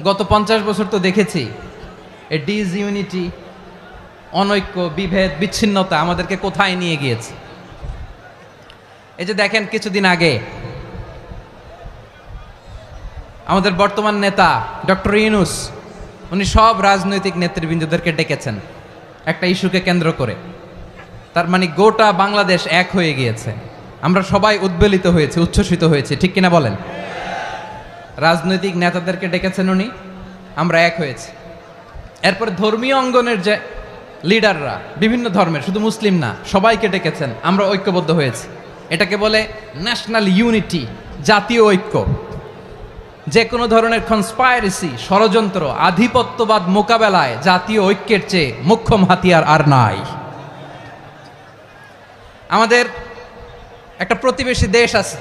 গত 50 বছর তো দেখেছি এই ডিসইউনিটি, অনৈক্য, বিভেদ, বিচ্ছিন্নতা আমাদেরকে কোথায় নিয়ে গিয়েছে। এই যে দেখেন কিছুদিন আগে আমাদের বর্তমান নেতা ডক্টর ইউনূস উনি সব রাজনৈতিক নেতৃবৃন্দদেরকে ডেকেছেন একটা ইস্যুকে কেন্দ্র করে। তার মানে গোটা বাংলাদেশ এক হয়ে গিয়েছে। আমরা সবাই উদ্বেলিত হয়েছে, উচ্ছ্বসিত হয়েছে, ঠিক কিনা বলেন? রাজনৈতিক নেতাদেরকে ডেকেছেন উনি, আমরা এক হয়েছি। এরপর ধর্মীয় অঙ্গনের যে লিডাররা, বিভিন্ন ধর্মের, শুধু মুসলিম না, সবাইকে ডেকেছেন, আমরা ঐক্যবদ্ধ হয়েছি। এটাকে বলে ন্যাশনাল ইউনিটি, জাতীয় ঐক্য। যে কোনো ধরনের কনস্পাইরেসি, ষড়যন্ত্র, আধিপত্যবাদ মোকাবেলায় জাতীয় ঐক্যের চেয়ে মোক্ষম হাতিয়ার আর নাই। আমাদের একটা প্রতিবেশী দেশ আছে,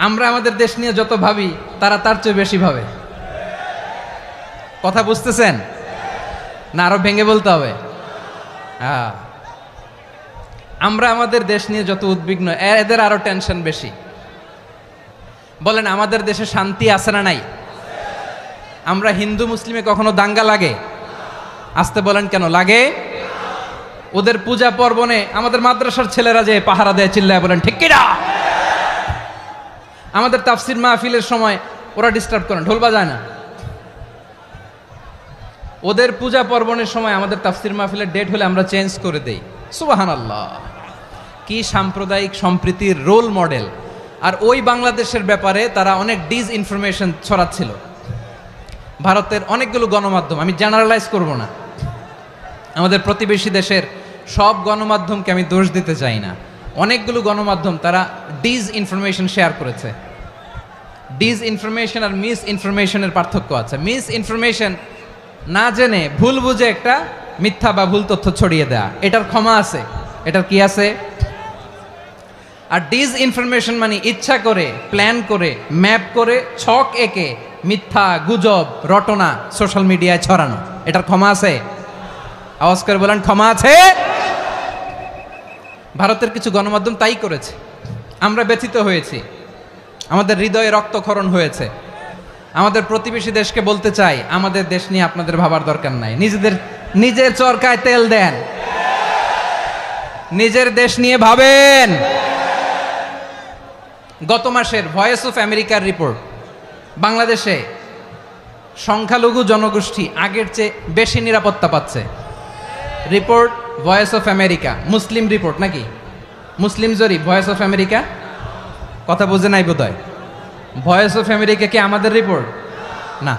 আমরা আমাদের দেশ নিয়ে যত ভাবি তারা তার চেয়ে বেশি ভাবে। কথা বুঝতেছেন না? আরো ভেঙে বলতে হবে। হ্যাঁ, আমরা আমাদের দেশ নিয়ে যত উদ্বিগ্ন, এদের আরো টেনশন বেশি। বলেন, আমাদের দেশে শান্তি আছে না নাই? আমরা হিন্দু মুসলিমে কখনো দাঙ্গা লাগে? আসতে বলেন, কেন লাগে? ওদের পূজা পর্বণে আমাদের মাদ্রাসার ছেলেরা যে পাহারা দেয়, চিল্লায় বলেন ঠিক কিনা? আমাদের তাফসির মাহফিলের সময় ওরা ডিস্টার্ব করেন, ঢোল বাজায় না। ওদের পূজা পর্বণের সময় আমাদের তাফসির মাহফিলের ডেট হলে আমরা চেঞ্জ করে দেই। সুবহানাল্লাহ, কি সাম্প্রদায়িক সম্প্রীতির রোল মডেল। আর ওই বাংলাদেশের ব্যাপারে তারা অনেক ডিসইনফরমেশন ছড়াচ্ছিল। ভারতের অনেকগুলো গণমাধ্যম, আমি জেনারেলাইজ করব না, আমাদের প্রতিবেশী দেশের সব গণমাধ্যমকে আমি দোষ দিতে চাই না, অনেকগুলো গণমাধ্যম তারা ডিসইনফরমেশন শেয়ার করেছে। ডিসইনফরমেশন আর মিস ইনফরমেশনের পার্থক্য আছে। মিস ইনফরমেশন না জেনে ভুল বুঝে একটা মিথ্যা বা ভুল তথ্য ছড়িয়ে দেয়া, এটার ক্ষমা আছে, এটার কি আছে? আর ডিসইনফরমেশন মানে ইচ্ছা করে, প্ল্যান করে, ম্যাপ করে, ছক এঁকে মিথ্যা, গুজব, রটনা সোশ্যাল মিডিয়ায় ছড়ানো, এটার ক্ষমা আছে? আওয়াজ করে বলেন, ক্ষমা আছে? ভারতের কিছু গণমাধ্যম তাই করেছে। আমরা ব্যথিত হয়েছি, আমাদের হৃদয়ে রক্তক্ষরণ হয়েছে। আমাদের প্রতিবেশী দেশকে বলতে চাই, আমাদের দেশ নিয়ে আপনাদের ভাবার দরকার নাই। নিজের চরকায় তেল দেন, নিজের দেশ নিয়ে ভাবেন। গত মাসের ভয়েস অফ আমেরিকার রিপোর্ট, বাংলাদেশে সংখ্যালঘু জনগোষ্ঠী আগের চেয়ে বেশি নিরাপত্তা পাচ্ছে। Report voice of America, Muslim report নাকি? মুসলিম জরিপ, ভয়েস অফ আমেরিকা। কথা বুঝে নাই বোধহয়। ভয়েস অফ আমেরিকা কি আমাদের রিপোর্ট? না,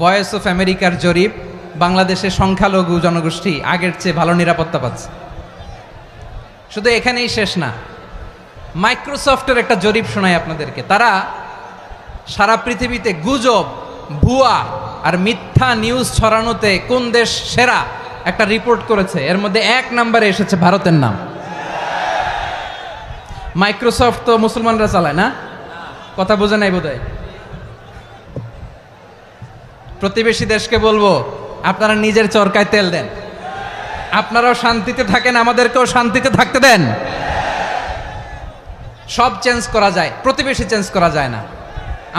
ভয়েস অফ আমেরিকার জরিপ, বাংলাদেশে সংখ্যালঘু জনগোষ্ঠী আগের চেয়ে ভালো নিরাপত্তা পাচ্ছে। শুধু এখানেই শেষ না, মাইক্রোসফটের একটা জরিপ শোনায় আপনাদেরকে। তারা সারা পৃথিবীতে গুজব, ভুয়া আর মিথ্যা নিউজ ছড়ানোতে কোন দেশ সেরা একটা রিপোর্ট করেছে। এর মধ্যে 1 নম্বরে এসেছে ভারতের নাম। মাইক্রোসফট তো মুসলমানরা চালায় না? কথা বোঝে নাই বোধহয়। প্রতিবেশী দেশকে বলবো, আপনারা নিজের চরকায় তেল দেন, আপনারাও শান্তিতে থাকেন, আমাদেরকেও শান্তিতে থাকতে দেন। সব চেঞ্জ করা যায়, প্রতিবেশী চেঞ্জ করা যায় না।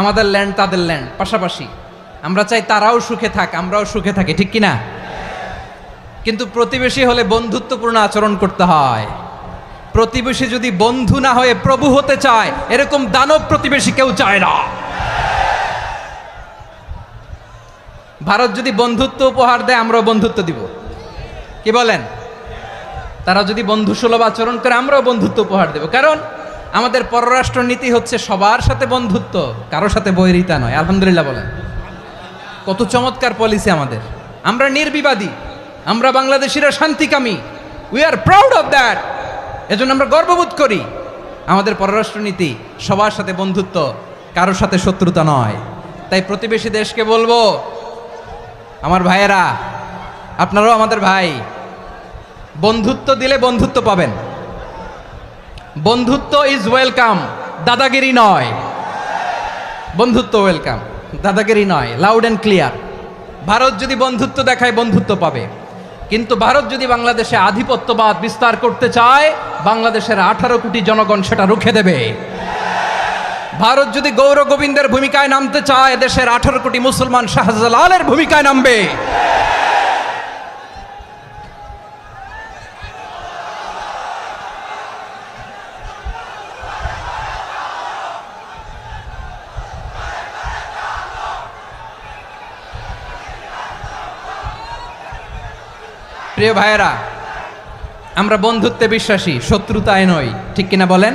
আমাদের ল্যান্ড তাদের ল্যান্ড, পাশাপাশি। আমরা চাই তারাও সুখে থাক, আমরাও সুখে থাকি, ঠিক কিনা? কিন্তু প্রতিবেশী হলে বন্ধুত্বপূর্ণ আচরণ করতে হয়। প্রতিবেশী যদি বন্ধু না হয়ে প্রভু হতে চায়, এরকম দানব প্রতিবেশী কেউ চায় না। ভারত যদি বন্ধুত্ব উপহার দেয়, আমরাও বন্ধুত্ব দিব। কি বলেন? তারা যদি বন্ধুসুলভ আচরণ করে, আমরাও বন্ধুত্ব উপহার দেব। কারণ আমাদের পররাষ্ট্র নীতি হচ্ছে সবার সাথে বন্ধুত্ব, কারো সাথে বৈরিতা নয়। আলহামদুলিল্লাহ বলেন, কত চমৎকার পলিসি আমাদের। আমরা নির্বিবাদী, আমরা বাংলাদেশিরা শান্তিকামী। We are proud of that. এজন্য আমরা গর্ববোধ করি। আমাদের পররাষ্ট্র নীতি সবার সাথে বন্ধুত্ব, কারোর সাথে শত্রুতা নয়। তাই প্রতিবেশী দেশকে বলবো, আমার ভাইয়েরা, আপনারাও আমাদের ভাই। বন্ধুত্ব দিলে বন্ধুত্ব পাবেন। বন্ধুত্ব ইজ ওয়েলকাম, দাদাগিরি নয়। বন্ধুত্ব ওয়েলকাম, দাদাগিরি নয়। Loud and clear. ভারত যদি বন্ধুত্ব দেখায়, বন্ধুত্ব পাবে। কিন্তু ভারত যদি বাংলাদেশে আধিপত্যবাদ বিস্তার করতে চায়, বাংলাদেশের 18 কোটি জনগণ সেটা রুখে দেবে। ভারত যদি গৌর গোবিন্দের ভূমিকায় নামতে চায়, দেশের 18 কোটি মুসলমান শাহজালালের ভূমিকায় নামবে। প্রিয় ভাইয়েরা, আমরা বন্ধুত্বে বিশ্বাসী, শত্রুতায় নই, ঠিক কিনা বলেন?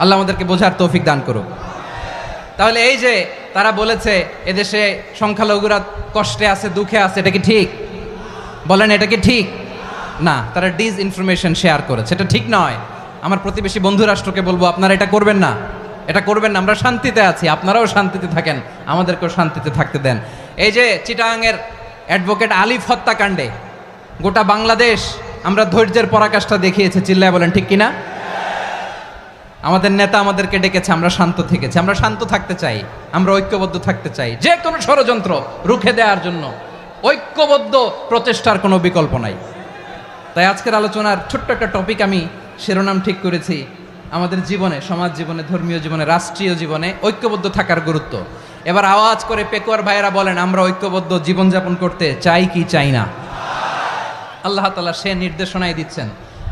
আল্লাহ আমাদেরকে বোঝার তৌফিক দান করুক। তাহলে এই যে তারা বলেছে এদেশে সংখ্যালঘুরা কষ্টে আছে, দুঃখে আছে, এটা কি ঠিক? বলেন, এটা কি ঠিক? না, তারা ডিস ইনফরমেশন শেয়ার করেছে, এটা ঠিক নয়। আমার প্রতিবেশী বন্ধু রাষ্ট্রকে বলবো, আপনারা এটা করবেন না, এটা করবেন না। আমরা শান্তিতে আছি, আপনারাও শান্তিতে থাকেন, আমাদেরকেও শান্তিতে থাকতে দেন। এই যে চিটাগাংয়ের অ্যাডভোকেট আলিফ হত্যাকাণ্ডে গোটা বাংলাদেশ আমরা ধৈর্যের পরাকাষ্ঠা দেখিয়েছে, চিল্লায় বলেন ঠিক কিনা? আমাদের নেতা আমাদেরকে ডেকেছে, আমরা শান্ত থেকেছি। আমরা শান্ত থাকতে চাই, আমরা ঐক্যবদ্ধ থাকতে চাই। যে কোনো ষড়যন্ত্র রুখে দেওয়ার জন্য ঐক্যবদ্ধ প্রচেষ্টার কোনো বিকল্প নাই। তাই আজকের আলোচনার ছোট্ট একটা টপিক আমি শিরোনাম ঠিক করেছি, আমাদের জীবনে, সমাজ জীবনে, ধর্মীয় জীবনে, রাষ্ট্রীয় জীবনে ঐক্যবদ্ধ থাকার গুরুত্ব। এবার আওয়াজ করে পেকুয়ার ভাইয়েরা বলেন, আমরা ঐক্যবদ্ধ জীবনযাপন করতে চাই কি চাই না? আল্লাহ তাআলা সে নির্দেশনাই দিচ্ছেন।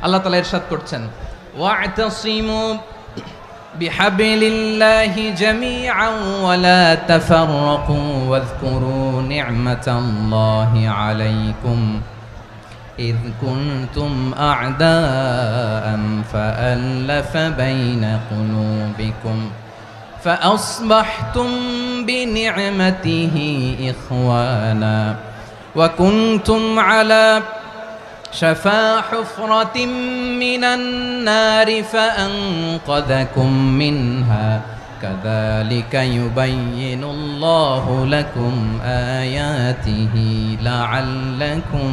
আল্লাহ তাআলা ইরশাদ করছেন, ওয়া'তাসিমু বিহাবলিল্লাহি জামিআন ওয়া লা তাফাররাকু ওয়াযকুরু নি'মাতাল্লাহি আলাইকুম إذ كنتم أعداء فألف بين قلوبكم فأصبحتم بنعمته إخوانا وكنتم على شفا حفرة من النار فأنقذكم منها كذلك يبين الله لكم آياته لعلكم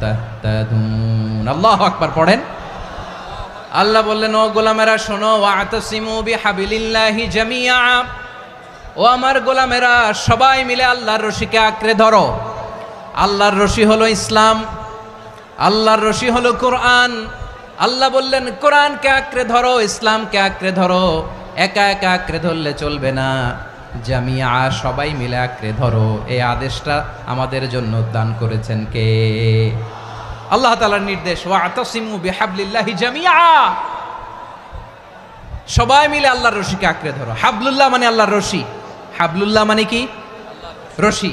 تهتدون الله أكبر পড়েন। আল্লাহ বললেন, ও গোলামেরা শোনো, ওয়া'তাসিমু বিহাবলিল্লাহি জামিআ, ও আমার গোলামেরা সবাই মিলে আল্লাহর রশিকে আঁকড়ে ধরো। আল্লাহর রশি হলো ইসলাম, আল্লাহর রশি হলো কোরআন। আল্লাহ বললেন, কোরআনকে আঁকড়ে ধরো, ইসলামকে আঁকড়ে ধরো। একা একা আঁকড়ে ধরলে চলবে না, জামিয়া, সবাই মিলে আঁকড়ে ধরো। এই আদেশটা আমাদের জন্য দান করেছেন কে? আল্লাহ তাআলার নির্দেশ, ওয়া'তাসিমু বিহাবলিল্লাহি জামিআ, সবাই মিলে আল্লাহর রশিকে আঁকড়ে ধরো। হাবলুল্লাহ মানে আল্লাহর রশি। হাবলুল্লাহ মানে কি? রশি।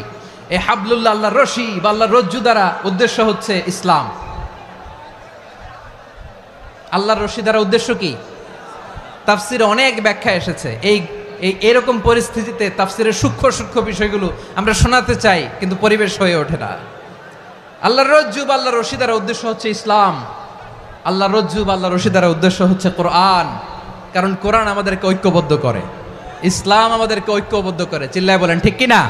এই হাবলুল্লাহ আল্লাহর রশি বা আল্লাহর রজ্জু দ্বারা উদ্দেশ্য হচ্ছে ইসলাম। আল্লাহর রশি দ্বারা উদ্দেশ্য কি? তাফসিরে অনেক ব্যাখ্যা এসেছে। এরকম পরিস্থিতিতে তাফসিরের সূক্ষ্ম সূক্ষ্ম বিষয়গুলো আমরা শোনাতে চাই, কিন্তু পরিবেশ হয়ে ওঠে না। আল্লাহর রজ্জু বা আল্লাহর রশি দ্বারা উদ্দেশ্য হচ্ছে ইসলাম। আল্লাহর রজ্জু বা আল্লাহর রশি দ্বারা উদ্দেশ্য হচ্ছে কোরআন, কারণ কোরআন আমাদেরকে ঐক্যবদ্ধ করে, ইসলাম আমাদেরকে ঐক্যবদ্ধ করে। চিল্লায় বলেন ঠিক কিনা?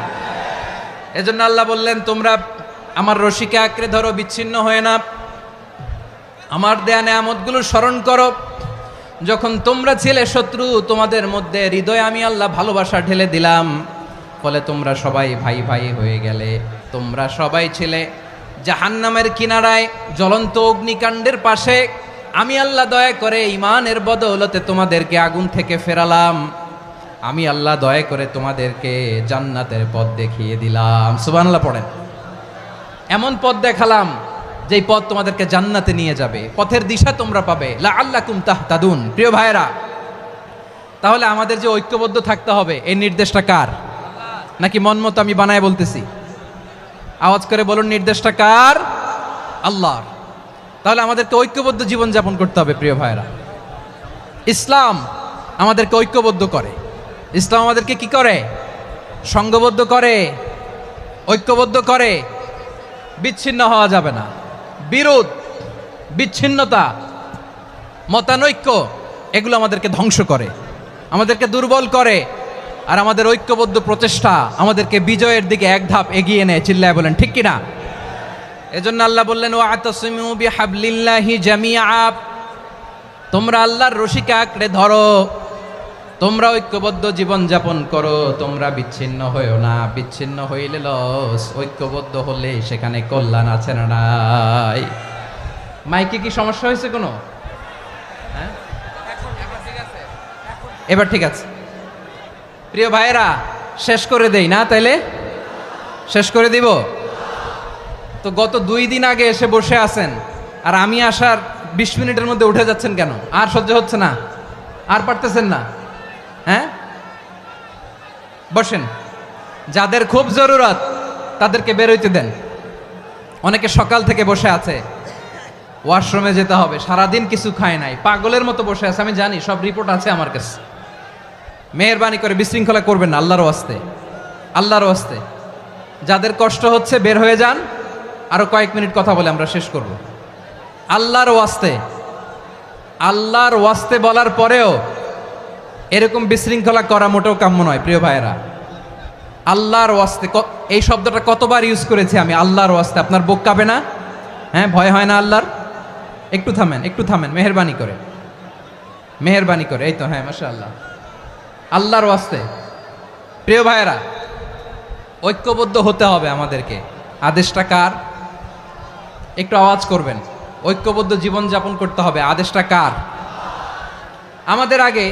এজন্য আল্লাহ বললেন, তোমরা আমার রশিকে আঁকড়ে ধরো, বিচ্ছিন্ন হয়ে না। আমার দেয়া নেয়ামতগুলো স্মরণ করো। যখন তোমরা ছিলে শত্রু, তোমাদের মধ্যে হৃদয়ে আমি আল্লাহ ভালোবাসা ঢেলে দিলাম, ফলে তোমরা সবাই ভাই ভাই হয়ে গেলে। তোমরা সবাই ছিলে জাহান্নামের কিনারায়, জ্বলন্ত অগ্নিকাণ্ডের পাশে। আমি আল্লাহ দয়া করে ঈমানের বদৌলতে তোমাদেরকে আগুন থেকে ফেরালাম। আমি আল্লাহ দয়া করে তোমাদেরকে জান্নাতের পথ দেখিয়ে দিলাম। সুবহানাল্লাহ পড়েন। এমন পথ দেখালাম যেই পথ তোমাদেরকে জান্নাতে নিয়ে যাবে, পথের দিশা তোমরা পাবে। লাআল্লাকুম তাহতাদুন। প্রিয় ভাইয়েরা, তাহলে আমাদের যে ঐক্যবদ্ধ থাকতে হবে, এই নির্দেশটা কার? নাকি মন মতো আমি বানায় বলতেছি? আওয়াজ করে বলুন, নির্দেশটা কার? আল্লাহর। তাহলে আমাদেরকে ঐক্যবদ্ধ জীবনযাপন করতে হবে। প্রিয় ভাইয়েরা, ইসলাম আমাদেরকে ঐক্যবদ্ধ করে। ইসলাম আমাদেরকে কি করে? সংঘবদ্ধ করে, ঐক্যবদ্ধ করে। বিচ্ছিন্ন হওয়া যাবে না। বিরোধ, বিচ্ছিন্নতা, মতানৈক্য, এগুলো আমাদেরকে ধ্বংস করে, আমাদেরকে দুর্বল করে। আর আমাদের ঐক্যবদ্ধ প্রচেষ্টা আমাদেরকে বিজয়ের দিকে এক ধাপ এগিয়ে নেয়। চিল্লায় বলেন ঠিক কিনা? এজন্য আল্লাহ বললেন, ওয়া'তাসিমু বিহাবলিল্লাহি জামিআ, তোমরা আল্লাহর রশিকে আঁকড়ে ধরো, তোমরা ঐক্যবদ্ধ জীবন যাপন করো, তোমরা বিচ্ছিন্ন হইও না। বিচ্ছিন্ন হইলে লস, ঐক্যবদ্ধ হলে সেখানে কল্যাণ আছে না নাই? মাইকে কি সমস্যা হয়েছে কোনো? হ্যাঁ, এবার ঠিক আছে। প্রিয় ভাইয়েরা, শেষ করে দেই না তাইলে? শেষ করে দিব তো? গত 2 দিন আগে এসে বসে আছেন, আর আমি আসার 20 মিনিটের মধ্যে উঠে যাচ্ছেন কেন? আর সহ্য হচ্ছে না? আর পারতেছেন না? হ্যাঁ, বসেন। যাদের খুব জরুরত তাদেরকে বেরোইতে দেন। অনেকে সকাল থেকে বসে আছে, ওয়াশরুমে যেতে হবে, সারাদিন কিছু খায় নাই, পাগলের মতো বসে আছে। আমি জানি, সব রিপোর্ট আছে আমার কাছে। মেহেরবানি করে বিশৃঙ্খলা করবেন না, আল্লাহর ওয়াস্তে, আল্লাহর ওয়াস্তে। যাদের কষ্ট হচ্ছে বের হয়ে যান। আরো কয়েক মিনিট কথা বলে আমরা শেষ করব। আল্লাহর ওয়াস্তে, আল্লাহর ওয়াস্তে বলার পরেও এরকম বিশৃঙ্খলা করা মোটেও কাম্য নয় প্রিয় ভাইয়েরা। আল্লাহর ওয়াস্তে, এই শব্দটা কতবার ইউজ করেছি আমি, আল্লাহর ওয়াস্তে। আপনার বুক কাঁপে না? হ্যাঁ, ভয় হয় না আল্লাহর? একটু থামেন, একটু থামেন, মেহেরবানি করে, মেহেরবানি করে। এই তো, হ্যাঁ, মাশাআল্লাহ। আল্লাহর ওয়াস্তে প্রিয় ভাইয়েরা, ঐক্যবদ্ধ হতে হবে আমাদেরকে। আদেশটা কার? একটু আওয়াজ করবেন। ঐক্যবদ্ধ জীবনযাপন করতে হবে। আদেশটা কার? আমাদের আগে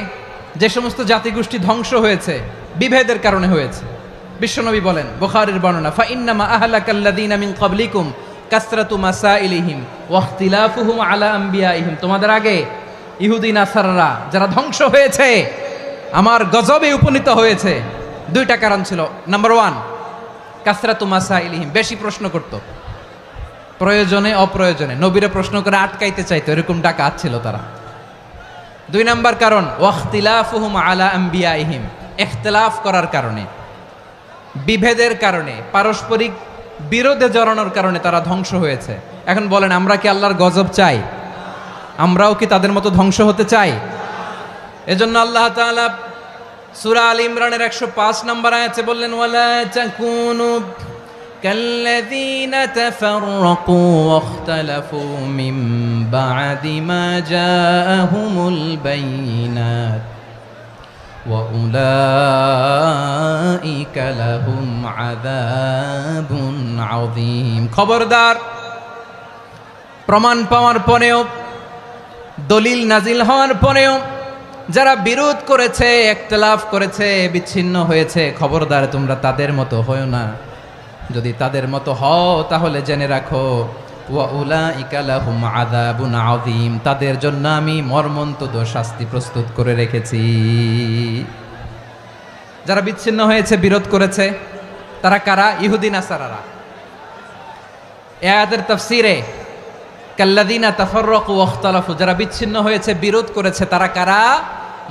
যে সমস্ত জাতিগোষ্ঠী ধ্বংস হয়েছে বিভেদের কারণে হয়েছে। বিশ্বনবী বলেন, বুখারীর বর্ণনা, ফা ইন্নামা আহলাকাল্লাযীনা মিন ক্বাবলিকুম কাসরাতু মাসাইলিহিম ওয়া ইখতিলাফুহুম আলা আম্বিয়াইহিম। তোমাদের আগে ইহুদি নাসারারা যারা ধ্বংস হয়েছে, আমার গজবে উপনীত হয়েছে, 2টা কারণ ছিল। নাম্বার 1, কাসরাতু মাসাইলিহিম, বেশি প্রশ্ন করত, প্রয়োজনে অপ্রয়োজনে নবীরা প্রশ্ন করে আটকাইতে চাইতো, এরকম ডাকাত ছিল তারা। 2 নাম্বার কারণ, ওয়াখতিলাফুহুম আলা আম্বিয়াইহিম, ইখতিলাফ করার কারণে, বিভেদের কারণে, পারস্পরিক বিরোধে জড়ানোর কারণে তারা ধ্বংস হয়েছে। এখন বলেন, আমরা কি আল্লাহর গজব চাই? আমরাও কি তাদের মতো ধ্বংস হতে চাই? এজন্য আল্লাহ তাআলা সূরা আল ইমরানের 105 নম্বর আয়াতে বললেন, ওয়ালা তাকুনু কাল্লাযীনা তাফাররাকু ওয়াখতালাফু মিন বা'দি মা জাআহুমুল বাইয়িনাত ওয়া উলাইকা লাহুম আযাবুন আযীম। খবরদার, প্রমাণ পাওয়ার পরেও, দলিল নাজিল হওয়ার পরেও যারা বিরোধ করেছে, ইখতিলাফ করেছে, বিচ্ছিন্ন হয়েছে, খবরদার তোমরা তাদের মতো হয়ো না। যদি তাদের মতো হও তাহলে জেনে রাখো, ওয়া উলাইকা লাহুম আযাবুন আযীম, তাদের জন্য আমি মর্মন্তুদ শাস্তি প্রস্তুত করে রেখেছি। যারা বিচ্ছিন্ন হয়েছে, বিরোধ করেছে, তারা কারা? ইহুদি নাসারারা। এই আয়াতের তাফসীরে কাল্লাযীনা তাফাররাকু ওয়াখতালাফু, যারা বিচ্ছিন্ন হয়েছে, বিরোধ করেছে, তারা কারা?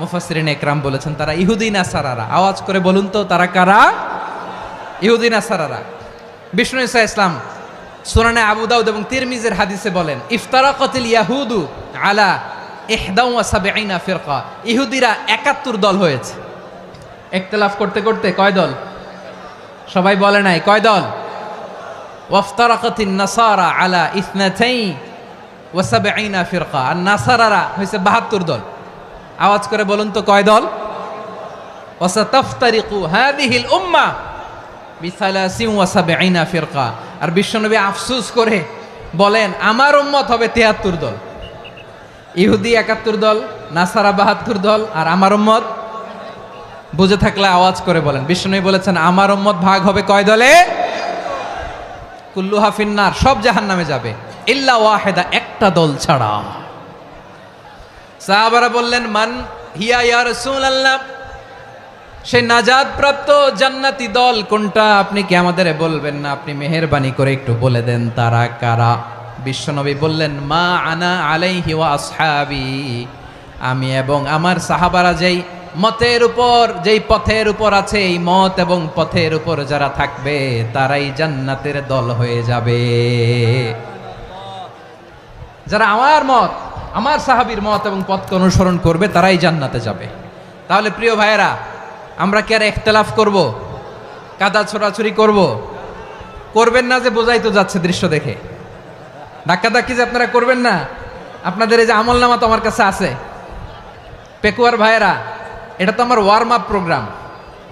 মুফাসসিরিন ইকরাম বলেছেন তারা ইহুদি নাসারারা। আওয়াজ করে বলুন তো, তারা কারা? ইহুদি নাসারারা। বিষ্ণু ঈসা ইসলাম সুনানে আবু দাউদ এবং তিরমিজির হাদিসে বলেন, ইফতারাকাতিল ইয়াহুদু আলা 71 ফিরকা, ইহুদিরা 71 দল হয়েছে। ইখতিলাফ করতে করতে কয় দল? সবাই বলে নাই, কয় দল? ওয়াফতারাকাতিন নাসারা আলা 72 ফিরকা, আর নাসারারা হয়েছে 72 দল। আওয়াজ করে বলুন তো, কয় দল? ওয়াসাতাফতারিকু হাদিহিল উম্মাহ বি73 ফিরকা। আর বিশ্বনবী আফসোস করে বলেন, আমার উম্মত হবে 73 দল। ইহুদি 71 দল, নাসারা 72 দল, আর আমার উম্মত, বুঝে থাকলে আওয়াজ করে বলেন। বিশ্বনবী বলেছেন, আমার উম্মত ভাগ হবে কয় দলে? কুল্লুহা ফিন্নার, সব জাহান্নামে যাবে, ইল্লা ওয়াহিদা, একটা দল ছাড়া। সাহাবারা বললেন, মান হিয়া ইয়া রাসূলুল্লাহ, সেই নাজাত প্রাপ্ত জান্নাতি দল কোনটা? আপনি কি আমাদের বলবেন না? আপনি মেহেরবানি করে একটু বলে দেন তারা কারা। বিশ্বনবী বললেন, মা আনা আলাইহি ওয়া আসহাবি, আমি এবং আমার সাহাবারা যেই মতের উপর, যেই পথের উপর আছে, এই মত এবং পথের উপর যারা থাকবে তারাই জান্নাতের দল হয়ে যাবে। যারা আমার মত, আমার সাহাবীর মত এবং পথকে অনুসরণ করবে তারাই জান্নাতে যাবে। তাহলে প্রিয় ভাইয়েরা, আমরা কি আর ইখতিলাফ করব? কাদা ছোড়াছুরি করব? করবেন না যে বোঝাই তো যাচ্ছে দৃশ্য দেখে। ধাক্কাধাক্কি যে আপনারা করবেন না। আপনাদের এই যে আমলনামা তো আমার কাছে আছে। পেকুয়ার ভাইয়েরা, এটা তো আমার ওয়ার্ম আপ প্রোগ্রাম।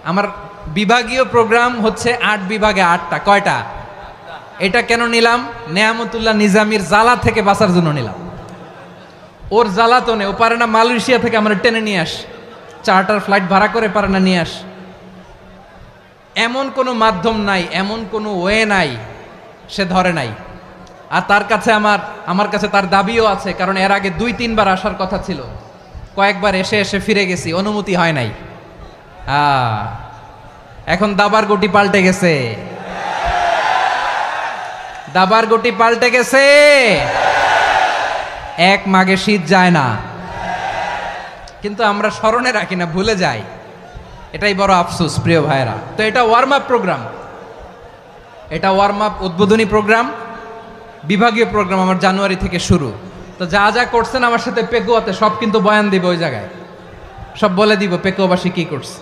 আমার বিভাগীয় প্রোগ্রাম হচ্ছে 8 বিভাগে 8টা। কয়টা? এটা কেন নিলাম? নেয়ামতুল্লাহ নিজামীর জ্বালা থেকে বাঁচার জন্য নিলাম। ওর জ্বালাতনে ও পারে না মালয়েশিয়া থেকে আমরা টেনে নিয়ে আস, চার্টার ফ্লাইট ভাড়া করে পারে না নিয়ে আস, এমন কোনো মাধ্যম নাই, এমন কোনো ওয়ে নাই সে ধরে নাই। আর তার কাছে আমার কাছে তার দাবিও আছে, কারণ এর আগে 2-3 বার আসার কথা ছিল, কয়েকবার এসে এসে ফিরে গেছি, অনুমতি হয় নাই। এখন দাবার গুটি পাল্টে গেছে, দাবার গুটি পাল্টে গেছে। এক মাঘে শীত যায় না, কিন্তু আমরা স্মরণে রাখি না, ভুলে যাই। এটাই বড় আফসোস প্রিয় ভাইরা। তো এটা ওয়ার্ম আপ প্রোগ্রাম, এটা ওয়ার্ম আপ উদ্বোধনী প্রোগ্রাম, বিভাগীয় প্রোগ্রাম আমার জানুয়ারি থেকে শুরু। তো যা যা করছেন আমার সাথে পেকুয়াতে সব কিন্তু বয়ান দিব, ওই জায়গায় সব বলে দিব পেকুয়াবাসী কি করছে।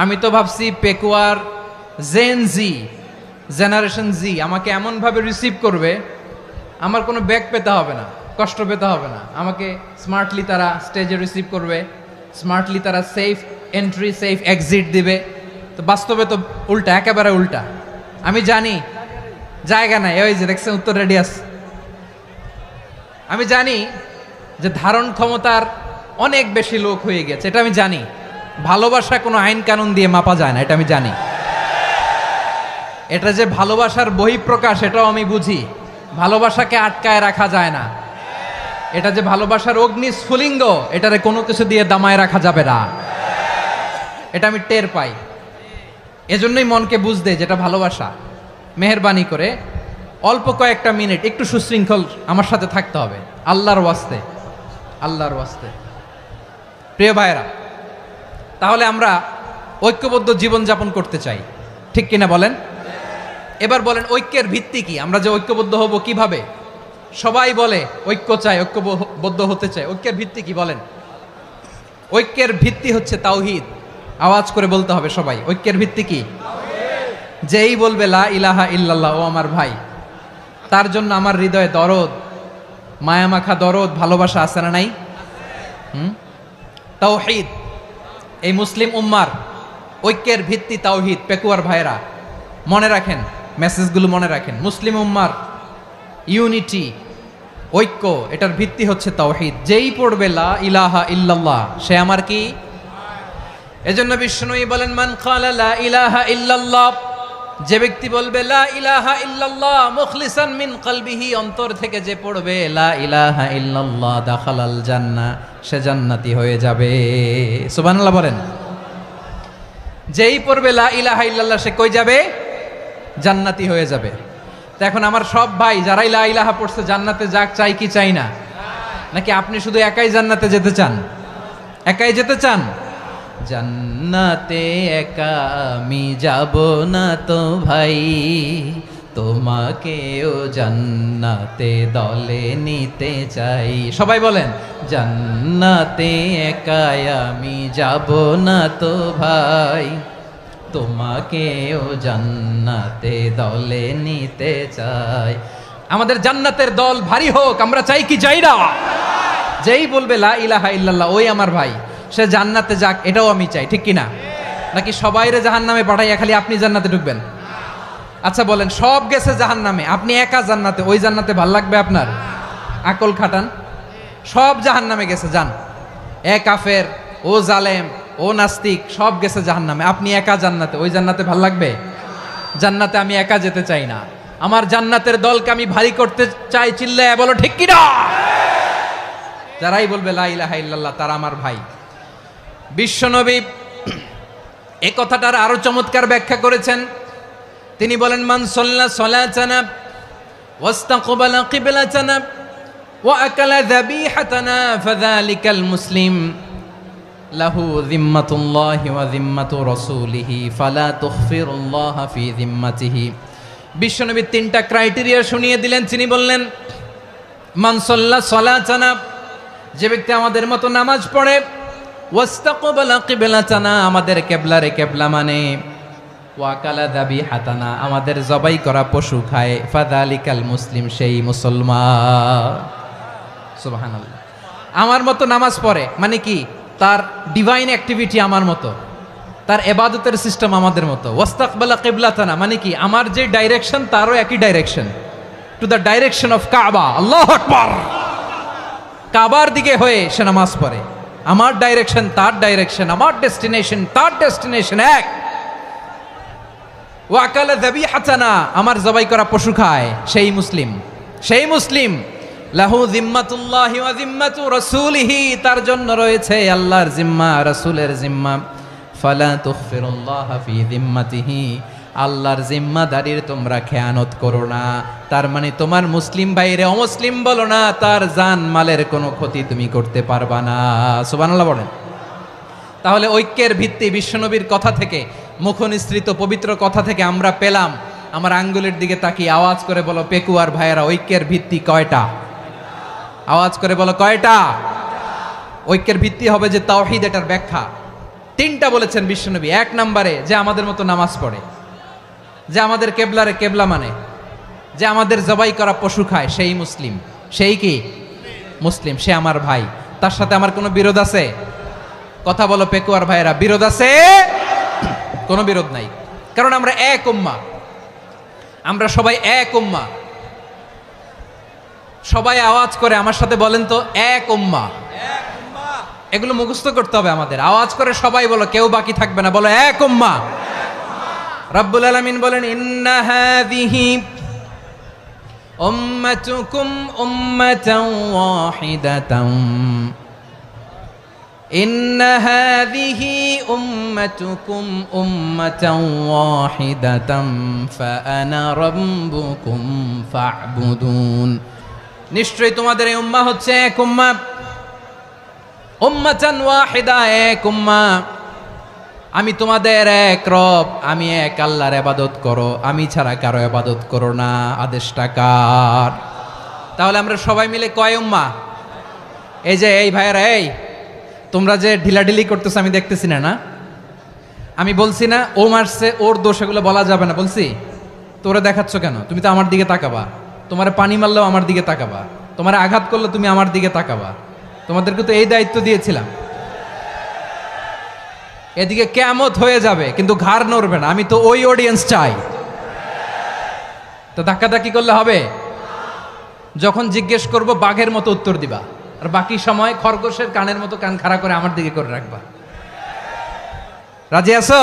আমি তো ভাবছি পেকুয়ার জেনারেশন জি আমাকে এমনভাবে রিসিভ করবে, আমার কোনো ব্যাক পেতে হবে না, কষ্ট পেতে হবে না, আমাকে স্মার্টলি তারা স্টেজে রিসিভ করবে, স্মার্টলি তারা সেফ এন্ট্রি সেফ এক্সিট দিবে। তো বাস্তবে তো উল্টা, একেবারে উল্টা। আমি জানি জায়গা নাই, ওই যে দেখছেন উত্তর রেডিয়াস। আমি জানি যে ধারণ ক্ষমতার অনেক বেশি লোক হয়ে গেছে, এটা আমি জানি। ভালোবাসা কোনো আইন কানুন দিয়ে মাপা যায় না, এটা আমি জানি। এটা যে ভালোবাসার বহিঃপ্রকাশ এটাও আমি বুঝি, ভালোবাসাকে আটকায় রাখা যায় না। এটা যে ভালোবাসার অগ্নি স্ফুলিঙ্গ, এটারে কোনো কিছু দিয়ে দামায় রাখা যাবে না, এটা আমি টের পাই। এজন্যই মনকে বুঝতে যেটা ভালোবাসা। মেহেরবানি করে অল্প কয়েকটা মিনিট একটু সুশৃঙ্খল আমার সাথে থাকতে হবে, আল্লাহর ওয়াস্তে, আল্লাহর ওয়াস্তে। প্রিয় ভাইরা, তাহলে আমরা ঐক্যবদ্ধ জীবনযাপন করতে চাই, ঠিক কিনা বলেন? এবার বলেন ঐক্যের ভিত্তি কি? আমরা যে ঐক্যবদ্ধ হব কিভাবে? সবাই বলে ঐক্য চাই, ঐক্যবদ্ধ হতে চাই, ঐক্যের ভিত্তি কি বলেন? ঐক্যের ভিত্তি হচ্ছে তাওহীদ। আওয়াজ করে বলতে হবে সবাই, ঐক্যের ভিত্তি কি? যেই বলবে লা ইলাহা ইল্লাল্লাহ, ও আমার ভাই, তার জন্য আমার হৃদয়ে দরদ, মায়ামাখা দরদ, ভালোবাসা আছে না নাই? তাওহীদ, এই মুসলিম উম্মার ঐক্যের ভিত্তি তাওহীদ। পেকুয়ার ভাইরা মনে রাখেন, মেসেজগুলো মনে রাখেন। মুসলিম উম্মার ইউনিটি, ঐক্য, এটার ভিত্তি হচ্ছে তাওহীদ। যেই পড়বে লা ইলাহা ইল্লাল্লাহ, সে আমার কি? এজন্য বিষ্ণুই বলেন মান ক্বালা লা ইলাহা ইল্লাল্লাহ, যে ব্যক্তি বলবে লা ইলাহা ইল্লাল্লাহ মুখলিসান মিন কলবিহি, অন্তর থেকে যে পড়বে লা ইলাহা ইল্লাল্লাহ, দাখালাল জান্নাহ, সে জান্নাতি হয়ে যাবে। সুবহানাল্লাহ বলেন। যেই পড়বে লা ইলাহা ইল্লাল্লাহ, সে কই যাবে? জান্নাতি হয়ে যাবে। তো এখন আমার সব ভাই যারাই লা ইলাহা পড়ছে জান্নাতে যাক, চাই কি চাই না? নাকি আপনি শুধু একাই জান্নাতে যেতে চান? একাই যেতে চান? জান্নাতে একা আমি যাব না তো ভাই, তোমাকেও জান্নাতে দলে নিতে চাই। সবাই বলেন জান্নাতে একা আমি যাব না তো ভাই, তোমাকেও জান্নাতে দলে নিতে চাই। আমাদের জান্নাতের দল ভারী হোক, আমরা চাই কি চাই না? যেই বলবে লা ইলাহা ইল্লাল্লাহ, ওই আমার ভাই, সে জান্নাতে যাক, এটাও আমি চাই, ঠিক কিনা? নাকি সবাইরে জাহান্নামে পাঠাইয়া খালি আপনি জান্নাতে ঢুকবেন? আচ্ছা বলেন, সব গেছে জাহান্নামে, আপনি একা জান্নাতে, ওই জান্নাতে ভাল লাগবে আপনার? আকল খাটান। সব জাহান্নামে গেছে, যান। এ কাফের, ও জালেম, ও নাস্তিক, সব গেছে জাহান্নামে, আপনি একা জান্নাতে, ওই জান্নাতে ভাল লাগবে? জান্নাতে আমি একা যেতে চাই না, আমার জান্নাতের দলকে আমি ভারী করতে চাই। চিল্লায় বলো ঠিক কিনা? যারাই বলবে লা ইলাহা ইল্লাল্লাহ, তারা আমার ভাই। বিশ্বনবী এই কথাটার আরো চমৎকার ব্যাখ্যা করেছেন। তিনি বলেন মান সাল্লা সালাতানা ওয়াস্তাকবালা কিবলাতানা ওয়া আকালা যাবিহাতানা ফাযালিকাল মুসলিম লাহু যিম্মাতুল্লাহি ওয়া যিম্মাতু রাসূলিহি ফালা তুখফিরুল্লাহা ফি যিম্মাতিহি। বিশ্বনবী তিনটা ক্রাইটেরিয়া শুনিয়ে দিলেন। তিনি বললেন মান সাল্লা সালাতানা, যে ব্যক্তি আমাদের মতো নামাজ পড়ে, ওয়াস্তাকবালা কিবলাতানা, আমাদের কিবলারে কিবলা মানে, ওয়াকালা যাবিহাতানা, আমাদের জবাই করা পশু খায়, ফাযালিকাল মুসলিম, সেই মুসলমান। সুবহানাল্লাহ। আমার মতো নামাজ পড়ে মানে কি? তার ডিভাইন অ্যাক্টিভিটি আমার মতো, তার ইবাদতের সিস্টেম আমাদের মতো। ওয়াস্তাকবালা কিবলাতানা মানে কি? আমার যে ডাইরেকশন তারও একই direction, to the direction of কাবা। আল্লাহু আকবার। কাবার দিকে হয়ে সে নামাজ পড়ে। আমার ডাইরেকশন তার ডাইরেকশন, আমার ডেস্টিনেশন তার ডেস্টিনেশন এক। ওয়াকালা যাবিহাতানা, আমার জবাই করা পশু খায়, সেই মুসলিম। সেই মুসলিম লাহু জিম্মাতুল্লাহি ওয়া জিম্মাতু রাসূলিহি, তার জন্য রয়েছে আল্লাহর জিম্মা, রাসূলের জিম্মা। ফালা তুগফিরুল্লাহ ফি জিম্মাতিহি, আল্লাহর জিম্মাদারির তোমরা খেয়ানত করো না। তার মানে তোমার মুসলিম ভাইরে অমুসলিম বলো না, তার জান মালের কোনো ক্ষতি তুমি করতে পারবা না। সুবহানাল্লাহ বলেন। তাহলে ঐক্যের ভিত্তি বিশ্বনবীর কথা থেকে, মুখনিসৃত পবিত্র কথা থেকে আমরা পেলাম। আমার আঙ্গুলের দিকে তাকিয়ে আওয়াজ করে বলো পেকুয়ার ভাইয়েরা, ঐক্যের ভিত্তি কয়টা? আওয়াজ করে বলো কয়টা? ঐক্যের ভিত্তি হবে যে তাওহীদ, এটার ব্যাখ্যা। তিনটা বলেছেন বিশ্বনবী। এক নম্বরে যে আমাদের মতো নামাজ পড়ে, যে আমাদের কেবলারে কেবলা মানে, যে আমাদের জবাই করা পশু খায়, সেই মুসলিম। সেই কি মুসলিম? সে আমার ভাই, তার সাথে আমার কোনো বিরোধ আছে? কথা বলো পেকুয়ার ভাইয়েরা, বিরোধ আছে? কোনো বিরোধ নাই, কারণ আমরা এক উম্মা, আমরা সবাই এক উম্মা। সবাই আওয়াজ করে আমার সাথে বলেন তো, এক উম্মা। এগুলো মুখস্থ করতে হবে আমাদের। আওয়াজ করে সবাই বলো, কেউ বাকি থাকবে না, বলো এক উম্মা। রব্বুল আলামিন বলেন, ইন্না হাযিহি উম্মাতুকুম উম্মাতান ওয়াহিদাতান, ইন্না হাযিহি উম্মাতুকুম উম্মাতান ওয়াহিদাতান ফাআনা রাব্বুকুম ফা'বুদুন। নিশ্চয়ই তোমাদের এই উম্মাহ হচ্ছে এক উম্মাহ, উম্মাতান ওয়াহিদা, এক উম্মাহ। আমি তোমাদের এক রব, আমি এক আল্লাহর ইবাদত করো, আমি ছাড়া কারো ইবাদত করো না। আদেশটা কার? তাহলে আমরা সবাই মিলে কয় উম্মাহ? এই যে এই ভাইয়েরা, এই তোমরা যে ঢিলাঢিলি করতেছো আমি দেখতেছি না। আমি বলছি না ও মারছে, ওর দোষ, এগুলো বলা যাবে না বলছি? তোরা দেখাচ্ছ কেন? তুমি তো আমার দিকে তাকাবা। তোমার পানি মারলেও আমার দিকে তাকাবা, তোমার আঘাত করলে তুমি আমার দিকে তাকাবা। তোমাদেরকে তো এই দায়িত্ব দিয়েছিলাম। এদিকে কিয়ামত হয়ে যাবে কিন্তু ঘাড় নড়বে না। আমি তো ওই অডিয়েন্স চাই। তো ধাক্কাধাক্কি করলে হবে? যখন জিজ্ঞেস করব বাঘের মতো উত্তর দিবা, আর বাকি সময় খরগোশের কানের মতো কান খাড়া করে আমার দিকে করে রাখবা। রাজি আছো?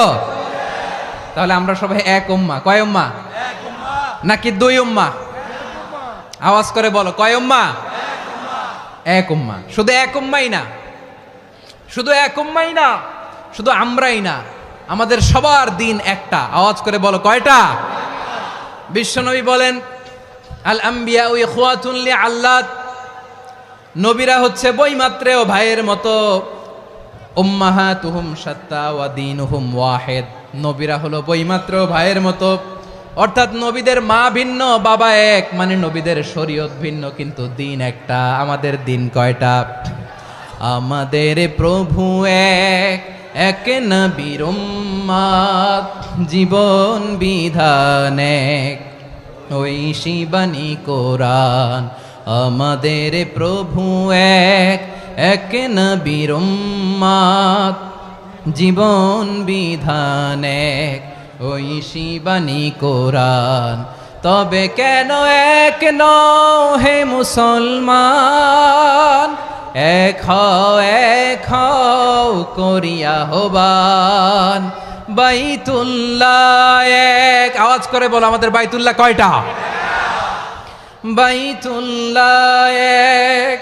তাহলে আমরা সবাই এক উম্মাহ। কয় উম্মাহ? নাকি দুই উম্মাহ? আওয়াজ করে বলো, কয় উম্মাহ? এক উম্মাহ। শুধু এক উম্মাই না, শুধু এক উম্মাই না, শুধু আমরাই না, আমাদের সবার দিন একটা। আওয়াজ করে বলো কয়টা? বিশ্বনবী বলেন, আল আম্বিয়া ইখওয়াতুন লিআল্লাত, নবীরা হচ্ছে বৈমাত্রেয় ভাইয়ের মতো। উম্মাহাতুহুম শাত্তা ওয়া দীনুহুম ওয়াহিদ, নবীরা হলো বৈমাত্রেয় ভাইয়ের মতো। অর্থাৎ নবীদের মা ভিন্ন, বাবা এক, মানে নবীদের শরীয়ত ভিন্ন, কিন্তু দিন একটা। আমাদের দিন কয়টা? আমাদের প্রভু এক, এক নবীর উম্মত, জীবন বিধান এক, ওই শিবানী কোরআন। আমাদের প্রভু এক, এক নবীর উম্মত, জীবন বিধান এক, ওই শিবানী কোরআন। তবে কেন এক নও হে মুসলমান? এক হও করিয়া হবান। বাইতুল্লাহ এক। আওয়াজ করে বলো, আমাদের বাইতুল্লাহ কয়টা? বাইতুল্লাহ এক,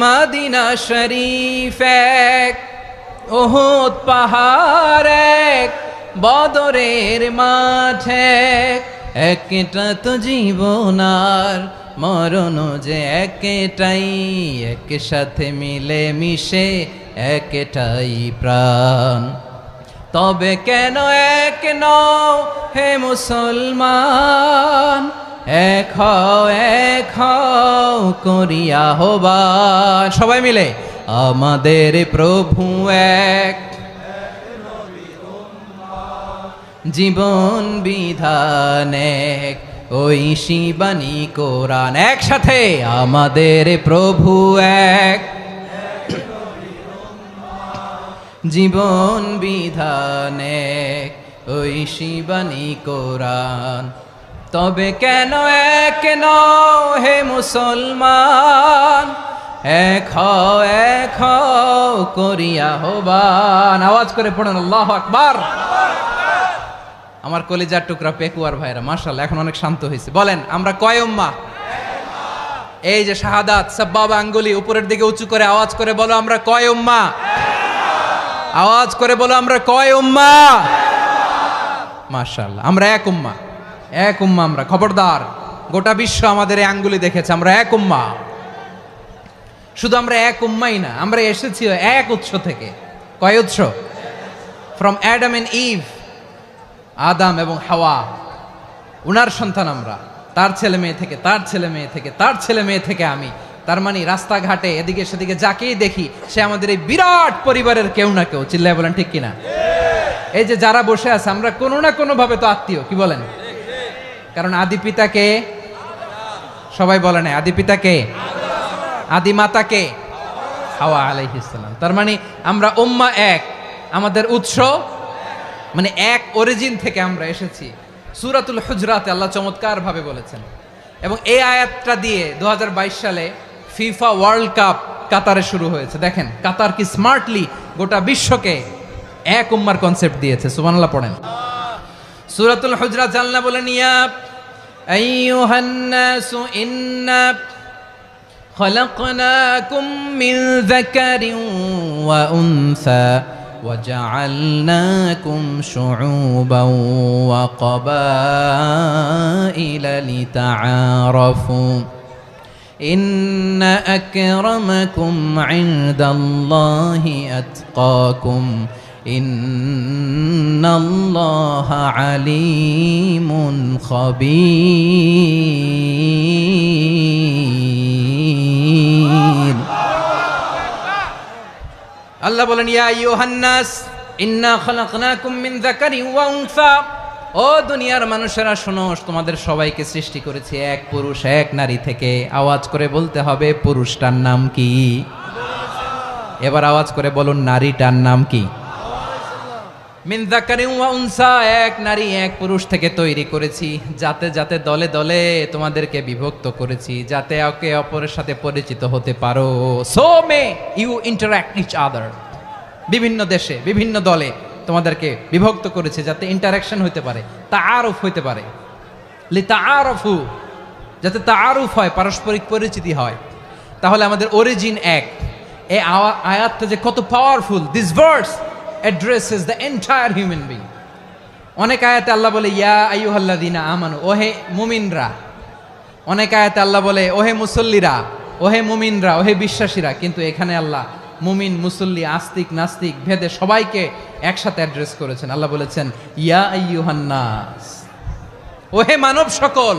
মদিনা শরীফ এক, উহুদ পাহাড় এক, বদরের মাঠ এক। একটা তো জীবন আর মরণ যে একটাই, একসাথে মিলে মিশে একটাই প্রাণ। তবে কেন এক নও হে মুসলমান? এক হও করিয়া হবান। সবাই মিলে, আমাদের প্রভু এক, জীবন বিধান এক, ওই শিবানী কোরআন। একসাথে, আমাদের প্রভু এক, জীবন বিধান এক, ওই শিবানী কোরআন। তবে কেন এক নও হে মুসলমান? এক হও করিয়া হবান। আওয়াজ করে পড়ুন আল্লাহু আকবার। আমার কলিজার টুকরা পেকুয়ার ভাইরা মাশাআল্লাহ এখন অনেক শান্ত হয়েছে। বলেন আমরা কয় উম্মাহ? এই যে শাহাদাত সাব্বাবা আঙ্গুলি উপরের দিকে উঁচু করে আওয়াজ করে বলো আমরা কয় উম্মাহ? আওয়াজ করে বলো আমরা কয় উম্মাহ? মাশাআল্লাহ আমরা এক উম্মাহ, এক উম্মাহ আমরা। খবরদার, গোটা বিশ্ব আমাদের এই আঙ্গুলি দেখেছে আমরা এক উম্মাহ। শুধু আমরা এক উম্মাই না, আমরা এসেছি এক উৎস থেকে। কয় উৎস? ফ্রম অ্যাডাম এন্ড ইভ, আদাম এবং হাওয়া, উনার সন্তান আমরা। তার ছেলে মেয়ে থেকে, তার ছেলে মেয়ে থেকে, তার ছেলে মেয়ে থেকে আমি। তার মানে রাস্তাঘাটে এদিকে সেদিকে যাকেই দেখি সে আমাদের এই বিরাট পরিবারের কেউ না কেউ। চিল্লায় বলেন ঠিক কিনা? এই যে যারা বসে আছে আমরা কোনো না কোনো ভাবে তো আত্মীয়, কি বলেন? কারণ আদি পিতাকে সবাই বলে না, আদি পিতাকে, আদি মাতাকে হাওয়া আলাইহিস সালাম। তার মানে আমরা উম্মাহ এক, আমাদের উৎস মানে এক অরিজিন থেকে আমরা এসেছি। সূরাতুল হুজরাতে আল্লাহ চমৎকার ভাবে বলেছেন। এবং এই আয়াতটা দিয়ে 2022 সালে ফিফা ওয়ার্ল্ড কাপ কাতারে শুরু হয়েছে। দেখেন কাতার কি স্মার্টলি গোটা বিশ্বকে এক উম্মার কনসেপ্ট দিয়েছে। সুবহানাল্লাহ পড়েন। সূরাতুল হুজরাত আল্লাহ বলেন, ইয়া আইয়ুহান নাসু ইন্না খলাকনাকুম মিন যাকারিন ওয়া উনসা وجعلناكم شعوبا وقبائل لتعارفوا إن أكرمكم عند الله أتقاكم إن الله عليم خبير। আল্লাহ বলেন, ইয়া আইয়ুহান নাস ইন্না খলাকনাকুম মিন যাকারিন ওয়া উনসা, ও দুনিয়ার মানুষেরা শোনো, তোমাদের সবাইকে সৃষ্টি করেছি এক পুরুষ এক নারী থেকে। আওয়াজ করে বলতে হবে পুরুষটার নাম কি? এবার আওয়াজ করে বলুন নারীটার নাম কি? মিন যাকারিন ওয়া উনসা, এক নারী এক পুরুষ থেকে তৈরি করেছি। যাতে যাতে দলে দলে তোমাদেরকে বিভক্ত করেছি, যাতে একে অপরের সাথে পরিচিত হতে পারো। So may you interact each other. বিভিন্ন দেশে বিভিন্ন দলে তোমাদেরকে বিভক্ত করেছে যাতে ইন্টারাকশন হতে পারে, তাআরুফ হতে পারে। লিতাআরফু, যাতে তাআরুফ হয়, পারস্পরিক পরিচিতি হয়। তাহলে আমাদের অরিজিন এক। এই আয়াতটা যে কত powerful. This verse addresses the entire human being. অনেক আয়াতে আল্লাহ বলে ইয়া আইয়ুহাল্লাযীনা আমানু, ওহে মুমিনরা। অনেক আয়াতে আল্লাহ বলে ওহে মুসল্লিরা, ওহে মুমিনরা, ওহে বিশ্বাসীরা। কিন্তু এখানে আল্লাহ মুমিন মুসল্লি আস্তিক নাস্তিক ভেদে সবাইকে একসাথে অ্যাড্রেস করেছেন। আল্লাহ বলেছেন ইয়া আইয়ুহান নাস, ওহে মানব সকল।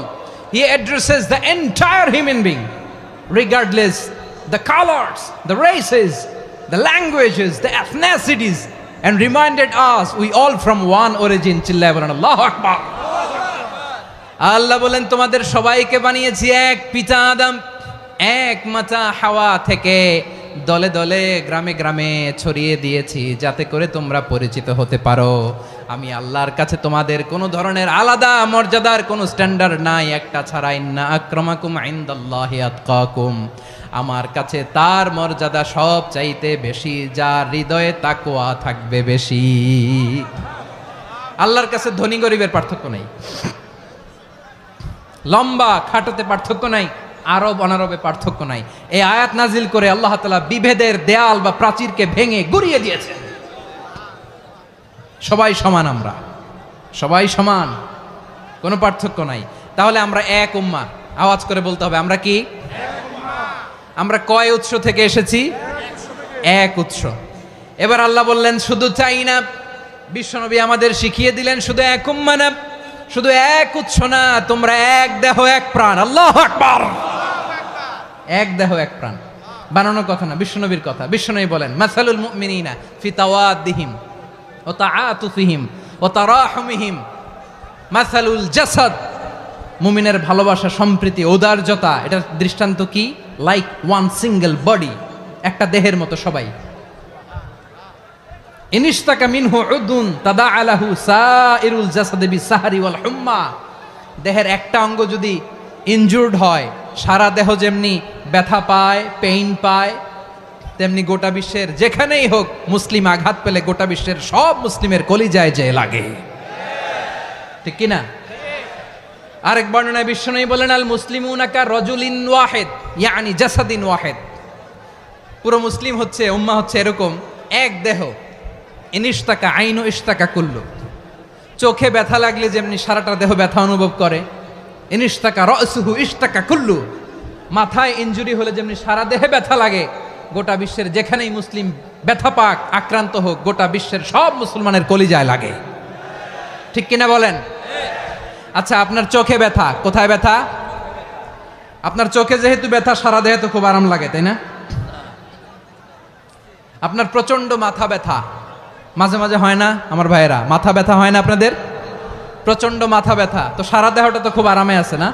He addresses the entire human being regardless the colors, the races, the languages, the ethnicities, and reminded us we all from one origin. চিল্লায় বলেন আল্লাহু আকবার। আল্লাহ বলেন তোমাদের সবাইকে বানিয়েছি এক পিতা আদম, এক মাতা হাওয়া থেকে। দলে দলে গ্রামে গ্রামে ছড়িয়ে দিয়েছি যাতে করে তোমরা পরিচিত হতে পারো। আমি আল্লাহর কাছে তোমাদের কোনো ধরনের আলাদা মর্যাদার কোনো স্ট্যান্ডার্ড নাই একটা ছাড়া। ইন্না আক্রামাকুম ইনদাল্লাহি আতকাকুম, আমার কাছে তার মর্যাদা সব চাইতে বেশি যার হৃদয়ে তাকওয়া থাকবে বেশি। আল্লাহর কাছে ধনী গরিবের পার্থক্য নাই, লম্বা খাটোতে পার্থক্য নাই, আরব অনারবে পার্থক্য নাই। এই আয়াত নাজিল করে আল্লাহ তাআলা বিভেদের দেয়াল বা প্রাচীরকে ভেঙে গুড়িয়ে দিয়েছেন। সবাই সমান, আমরা সবাই সমান, কোনো পার্থক্য নাই। তাহলে আমরা এক উম্মাহ। আওয়াজ করে বলতে হবে আমরা কি? আমরা কয় উৎস থেকে এসেছি? এক উৎস। এবার আল্লাহ বললেন শুধু চাই না, বিশ্বনবী আমাদের শিখিয়ে দিলেন শুধু এক উম্মাহ না, শুধু এক উৎস না, তোমরা এক দেহ এক প্রাণ। আল্লাহু আকবার। এক দেহ এক প্রাণ বানানোর কথা না, বিশ্বনবীর কথা। বিশ্বনবী বলেন মাসালুল মুমিনিনা ফি তাওয়াদ্দিহিম ওয়া তাআতুফিহিম ওয়া তারাহুমিহিম মাসালুল জাসাদ। মুমিনের ভালোবাসা, সম্প্রীতি, ঔদার্যতা, এটার দৃষ্টান্ত কি? লাইক ওয়ান সিঙ্গেল বডি, একটা দেহের মতো সবাই। ইনিশতাকা মিনহু উদুন তাদাআ লাহু সাইরুল জাসাদি বিসাহরি ওয়াল হুম্মা। দেহের একটা অঙ্গ যদি ইনজুর্ড হয়, সারা দেহ যেমনি ব্যথা পায়, পেইন পায়, তেমনি গোটা বিশ্বের যেখানেই হোক মুসলিম আঘাত পেলে গোটা বিশ্বের সব মুসলিমের কলিজায় যে লাগে। ঠিক কিনা? আরেক বর্ণনায় বিশ্বনবী বলেন, আল মুসলিমুনা কা রাজুলিন ওয়াহিদ ইয়ানি জাসাদিন ওয়াহিদ। পুরো মুসলিম হচ্ছে, উম্মাহ হচ্ছে এরকম এক দেহ। ইনিশতাকা আইনু ইশতাকা কুল্লু। চোখে ব্যথা লাগলে যেমনি সারাটা দেহ ব্যথা অনুভব করে, ইনিশতাকা রাসুহু ইশতাকা কুল্লু। মাথায় ইনজুরি হলে যেমনি সারা দেহে ব্যথা লাগে, গোটা বিশ্বের যেখানেই মুসলিম ব্যথা পাক, আক্রান্ত হোক, গোটা বিশ্বের সব মুসলমানের কলিজায় লাগে। ঠিক কিনা বলেন? আচ্ছা, আপনার চোখে ব্যথা, কোথায় ব্যথা? আপনার চোখে যেহেতু ব্যথা, সারা দেহে তো খুব আরাম লাগে, তাই না? আপনার প্রচন্ড মাথা ব্যথা মাঝে মাঝে হয় না আমার ভাইয়েরা? মাথা ব্যথা হয় না আপনাদের? প্রচন্ড মাথা ব্যথা, তো সারা দেহটা তো খুব আরামে আছে না?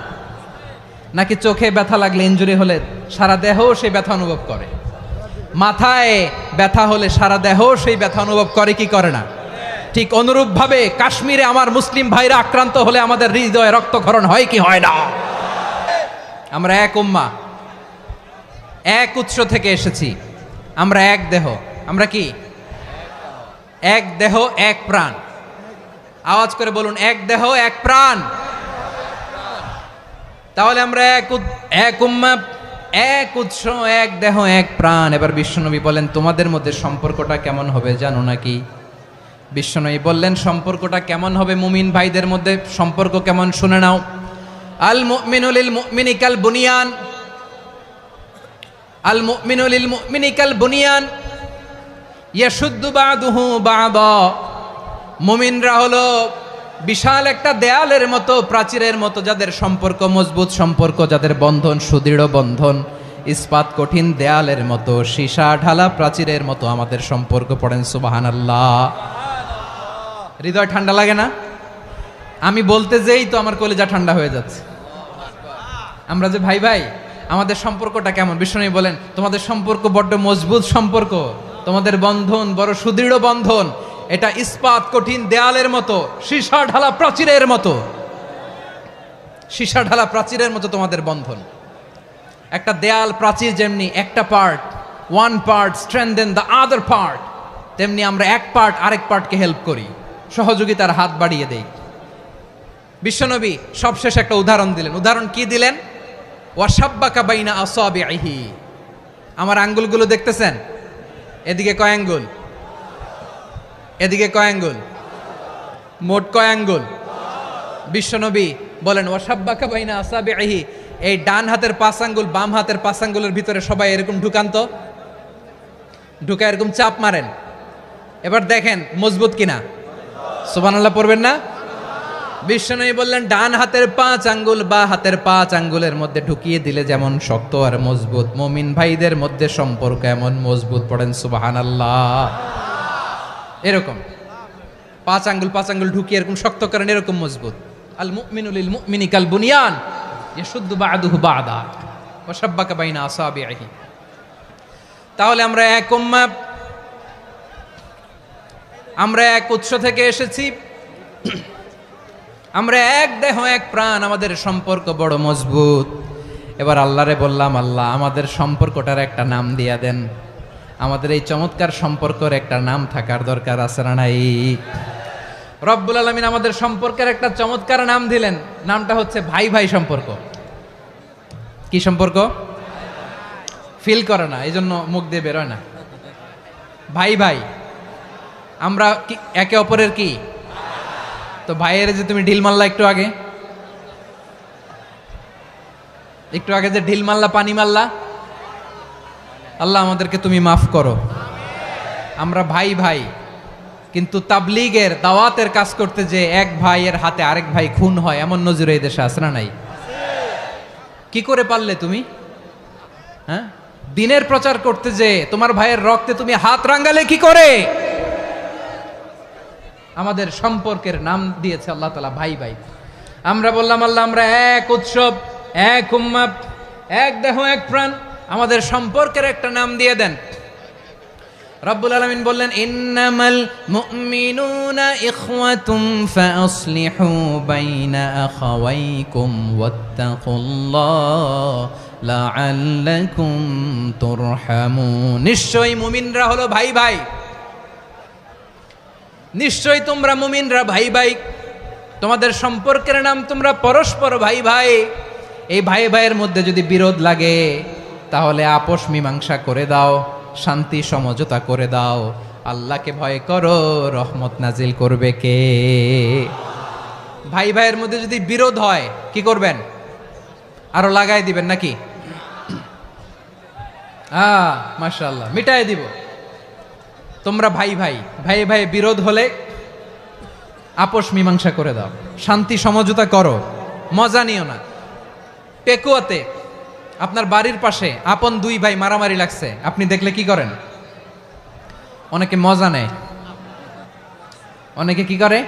নাকি চোখে ব্যথা লাগলে, ইনজুরি হলে সারা দেহ সেই ব্যথা অনুভব করে? মাথায় ব্যথা হলে সারা দেহ সেই ব্যথা অনুভব করে কি করে না? ঠিক অনুরূপ ভাবে কাশ্মীরে আমার মুসলিম ভাইরা আক্রান্ত হলে আমাদের হৃদয়ে রক্তক্ষরণ হয় কি হয় না? আমরা এক উম্মাহ, এক উৎস থেকে এসেছি, আমরা এক দেহ। আমরা কি? এক দেহ এক প্রাণ। আওয়াজ করে বলুন, এক দেহ এক প্রাণ। তাহলে আমরা এক উম্মাহ, এক উৎস, এক দেহ এক প্রাণ। এবার বিশ্বনবী বলেন, তোমাদের মধ্যে সম্পর্কটা কেমন হবে জানো নাকি? বিশ্বনবী বললেন, সম্পর্কটা কেমন হবে মুমিন ভাইদের মধ্যে? সম্পর্ক কেমন শুনে নাও। আল মুমিনু লিল মুমিনি কাল বুনিয়ান, আল মুমিনু লিল মুমিনি কাল বুনিয়ান ইয়াশুদ্দু বা'দুহু বা'দা। মুমিনরা হলো বিশাল একটা দেয়ালের মতো, প্রাচীরের মতো, যাদের সম্পর্ক মজবুত সম্পর্ক, যাদের বন্ধন সুদৃঢ় বন্ধন, ইস্পাত কঠিন দেয়ালের মতো, সীসা ঢালা প্রাচীরের মতো আমাদের সম্পর্ক। পড়েন সুবহানাল্লাহ। হৃদয় ঠান্ডা লাগে না? আমি বলতে যেই তো আমার কলিজা ঠান্ডা হয়ে যাচ্ছে। আমরা যে ভাই ভাই, আমাদের সম্পর্কটা কেমন? বিশ্বনবী বলেন, তোমাদের সম্পর্ক বড্ড মজবুত সম্পর্ক, তোমাদের বন্ধন বড় সুদৃঢ় বন্ধন, এটা ইস্পাত কঠিন দেয়ালের মতো, সীসা ঢালা প্রাচীরের মতো, সীসা ঢালা প্রাচীরের মতো তোমাদের বন্ধন। একটা দেয়াল প্রাচীর যেমনি একটা part, one part strengthen the other part, তেমনি আমরা এক পার্ট আরেক পার্টকে হেল্প করি, সহযোগিতার হাত বাড়িয়ে দেই। বিশ্বনবী সবশেষ একটা উদাহরণ দিলেন। উদাহরণ কি দিলেন? ওয়াসাব্বাকা বাইনা আসাবিহি। আমার আঙ্গুলগুলো দেখতেছেন? এদিকে কয় আঙ্গুল? এদিকে কয় আঙ্গুল? মোট কয় আঙ্গুল? বিশ্বনবী বলেন, ওয়াসাব্বাকা বাইনা আসাবিহি। এই ডান হাতের 5 আঙ্গুল বাম হাতের 5 আঙ্গুলের ভিতরে সবাই এরকম ঢুকান্ত, ঢুকা এরকম চাপ মারেন। এবার দেখেন মজবুত কিনা। সুবহানাল্লাহ পড়বেন না? বিশ্বনবী বললেন, ডান হাতের 5 আঙ্গুল বা হাতের 5 আঙ্গুলের মধ্যে ঢুকিয়ে দিলে যেমন শক্ত আর মজবুত, মুমিন ভাইদের মধ্যে সম্পর্ক এমন মজবুত। পড়েন সুবহানাল্লাহ। এরকম 5 আঙ্গুল ঢুকিয়ে এরকম শক্ত করেন, এরকম মজবুত। আল মুমিনু লিল মুমিনি কাল বুনিয়ান ইয়াশুদ্দু বা'দুহু বা'দা ওয়া শাব্বাকা বাইনা আসাবিহি। তাহলে আমরা এক উম্মাহ, আমরা এক উৎস থেকে এসেছি, আমরা এক দেহ এক প্রাণ, আমাদের সম্পর্ক বড় মজবুত। এবার আল্লাহরে বললাম, আল্লাহ আমাদের সম্পর্কটার একটা নাম দিয়া দেন। আমাদের এই চমৎকার সম্পর্কের একটা নাম থাকার দরকার আছে না নাই? রব্বুল আলামিন আমাদের সম্পর্কের একটা চমৎকার নাম দিলেন। নামটা হচ্ছে ভাই ভাই সম্পর্ক। কি সম্পর্ক? ফিল করে না, এই জন্য মুখ দিয়ে বেরোয় না। ভাই ভাই, আমরা একে অপরের কি? তো ভাইয়ের যে তুমি ঢিল মারলা একটু আগে, যে ঢিল মারলা, পানি মারলা, আল্লাহ আমাদেরকে তুমি মাফ করো। আমরা ভাই ভাই, কিন্তু তাবলীগের দাওয়াতের কাজ করতে যে এক ভাইয়ের হাতে আরেক ভাই খুন হয়, এমন নজির এই দেশে আছে না নাই? কি করে পারলে তুমি? হ্যাঁ, দিনের প্রচার করতে যে তোমার ভাইয়ের রক্তে তুমি হাত রাঙ্গালে কি করে? আমাদের সম্পর্কের নাম দিয়েছে আল্লাহ তাআলা ভাই ভাই। আমরা বললাম, আল্লাহ আমরা এক উৎসব, এক উম্মাহ, এক দেহ এক প্রাণ, আমাদের সম্পর্কের একটা নাম দিয়ে দেন। রব্বুল আলামিন বললেন, ইন্নামাল মুমিনুনা ইখওয়াতুম ফাসলিহু বাইনা আখাওয়াইকুম ওয়াত্তাকুল্লাহ লাআল্লাকুম তুরহামুন। নিশ্চয়ই মুমিনরা হলো ভাই ভাই, নিশ্চয়ই তোমরা মুমিনরা ভাই ভাই, তোমাদের সম্পর্কের নাম তোমরা পরস্পর ভাই ভাই। এই ভাই ভাইয়ের মধ্যে যদি বিরোধ লাগে তাহলে আপোষ মীমাংসা করে দাও, শান্তি সমঝোতা করে দাও। আল্লাহকে ভয় করো, রহমত নাজিল করবে কে? ভাই ভাইয়ের মধ্যে যদি বিরোধ হয় কি করবেন? আরো লাগাই দিবেন নাকি? মাশাআল্লাহ, মিটাই দিব। তোমরা ভাই ভাই, ভাই ভাই বিরোধ হলে আপোষ মীমাংসা করে দাও, শান্তি সমঝোতা করো, মজা নিও না। পেকুয়াতে আপনার বাড়ির পাশে আপন দুই ভাই মারামারি লাগছে, আপনি দেখলে কি করেন? অনেকে মজা নেয়। অনেকে কি করে?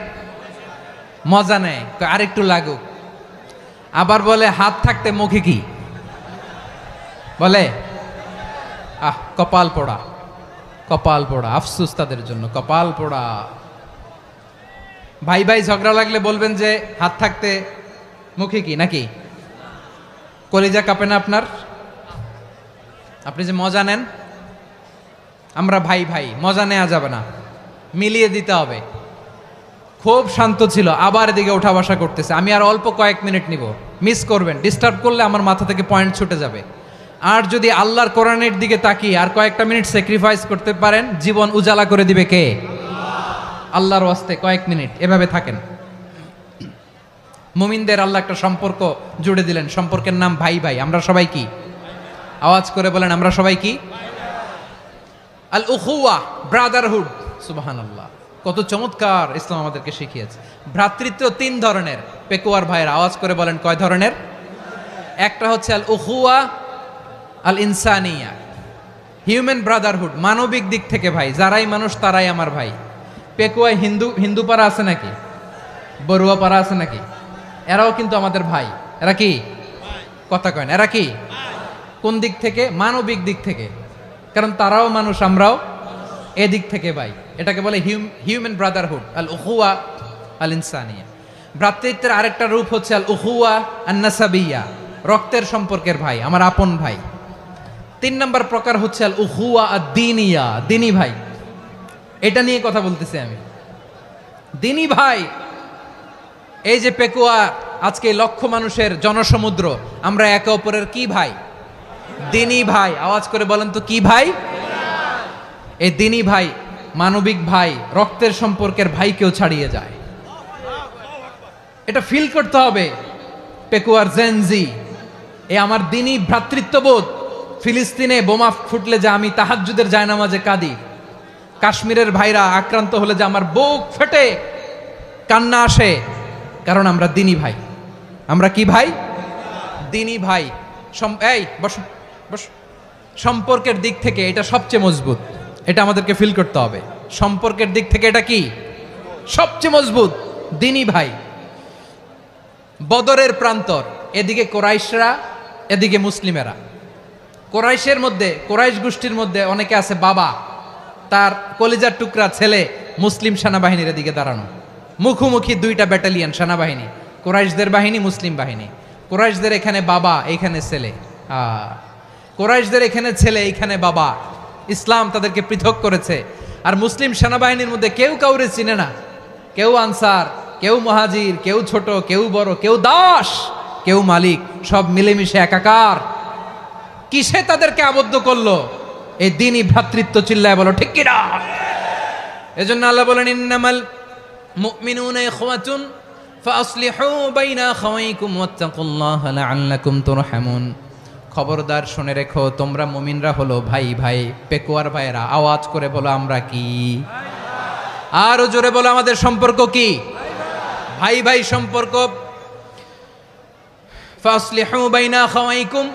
মজা নেয়, আরেকটু লাগুক। আবার বলে হাত থাকতে মুখে কি বলে? কপাল পোড়া, কপাল পোড়া। আফসোস তাদের জন্য, কপাল পোড়া। ভাই ভাই ঝগড়া লাগলে বলবেন যে হাত থাকতে মুখে কি, নাকি? কলিজা কাঁপে না আপনার? আপনি যে মজা নেন। আমরা ভাই ভাই, মজা নেওয়া যাবে না, মিলিয়ে দিতে হবে। খুব শান্ত ছিল, আবার এদিকে ওঠা বসা করতেছে। আমি আর অল্প কয়েক মিনিট নিব, মিস করবেন। ডিস্টার্ব করলে আমার মাথা থেকে পয়েন্ট ছুটে যাবে। আর যদি আল্লাহর কোরআনের দিকে তাকিয়ে আর কয়েকটা মিনিট স্যাক্রিফাইস করতে পারেন, জীবন উজালা করে দিবে কে? আল্লাহর ওয়াস্তে কয়েক মিনিট এভাবে থাকেন। মুমিনদের আল্লাহ একটা সম্পর্ক জুড়ে দিলেন, সম্পর্কের নাম ভাই ভাই। আমরা সবাই কি? আওয়াজ করে বলেন, আমরা সবাই কি? আল উখুয়া, ব্রাদারহুড। সুবহানাল্লাহ, কত চমৎকার ইসলাম আমাদেরকে শিখিয়েছে। ভ্রাতৃত্ব তিন ধরনের। পেকুয়ার ভাইয়ের আওয়াজ করে বলেন, কয় ধরনের? একটা হচ্ছে আল উখুয়া আল ইনসানিয়া, হিউম্যান ব্রাদারহুড, মানবিক দিক থেকে ভাই। যারাই মানুষ তারাই আমার ভাই। পেকুয়ায় হিন্দু পাড়া আছে নাকি? বড়ুয়া পাড়া আছে নাকি? এরাও কিন্তু আমাদের ভাই। এরা কি? কথা কয় না, এরা কি? কোন দিক থেকে? মানবিক দিক থেকে। কারণ তারাও মানুষ, আমরাও এদিক থেকে ভাই। এটাকে বলে হিউম্যান ব্রাদারহুড, আল উখুয়া আল ইনসানিয়া। ভ্রাতৃত্বের আরেকটা রূপ হচ্ছে আল উখুয়া আন নাসাবিয়া, রক্তের সম্পর্কের ভাই, আমার আপন ভাই। 3 নম্বর প্রকার হচ্ছে আল উখুয়া আদ-দীনিয়া, দিনী ভাই। এটা নিয়ে কথা বলতেছি আমি। দিনী ভাই, এই যে পেকুয়া, আজকে লক্ষ মানুষের জনসমুদ্র, আমরা একে অপরের কি ভাই? দিনী ভাই। আওয়াজ করে বলেন তো, কি ভাই? এই দিনী ভাই, মানবিক ভাই, রক্তের সম্পর্কের ভাইকেও ছাড়িয়ে যায়। এটা ফিল করতে হবে। পেকুয়ার জেনজি, এ আমার দিনী ভ্রাতৃত্ববোধ। ফিলিস্তিনে বোমা ফুটলে যে আমি তাহাজ্জুদের জায়নামাজে কাঁদি, কাশ্মীরের ভাইরা আক্রান্ত হলে যে আমার বুক ফেটে কান্না আসে, কারণ আমরা দিনী ভাই। আমরা কি ভাই? দিনী ভাই। এই বসো বসো। সম্পর্কের দিক থেকে এটা সবচেয়ে মজবুত। এটা আমাদেরকে ফিল করতে হবে। সম্পর্কের দিক থেকে এটা কি? সবচেয়ে মজবুত, দিনী ভাই। বদরের প্রান্তর, এদিকে কোরাইশরা, এদিকে মুসলিমেরা। কোরাইশের মধ্যে, কোরাইশ গোষ্ঠীর মধ্যে অনেকে আছে বাবা, তার কলিজার টুকরা ছেলে মুসলিম সেনাবাহিনীর এদিকে দাঁড়ানো। মুখোমুখি দুইটা ব্যাটালিয়ন সেনাবাহিনী, কোরাইশদের বাহিনী, মুসলিম বাহিনী। কোরাইশদের এখানে বাবা, এইখানে ছেলে। কোরাইশদের এখানে ছেলে, এইখানে বাবা। ইসলাম তাদেরকে পৃথক করেছে। আর মুসলিম সেনাবাহিনীর মধ্যে কেউ কাউরে চিনে না। কেউ আনসার, কেউ মুহাজির, কেউ ছোট, কেউ বড়, কেউ দাস, কেউ মালিক, সব মিলেমিশে একাকার। কিসে তাদেরকে আবদ্ধ করলো? এই দিনই ভ্রাতৃত্ব। চিল্লায় বলো ঠিক কিনা? এজন্য আল্লাহ বলেন, ইন্নামাল মুমিনুনা ইখওয়াতুন ফাসলিহু বাইনা আখাওয়াইকুম ওয়াত্তাকুল্লাহা লাআল্লাকুম তুরহামুন। খবরদার শুনে রেখো, তোমরা মুমিনরা হলো ভাই ভাই। পেকুয়ার ভাইরা আওয়াজ করে বলো, আমরা কি? আরো জোরে বলো, আমাদের সম্পর্ক কি? ভাই ভাই সম্পর্ক। ফাসলিহু বাইনা আখাওয়াইকুম,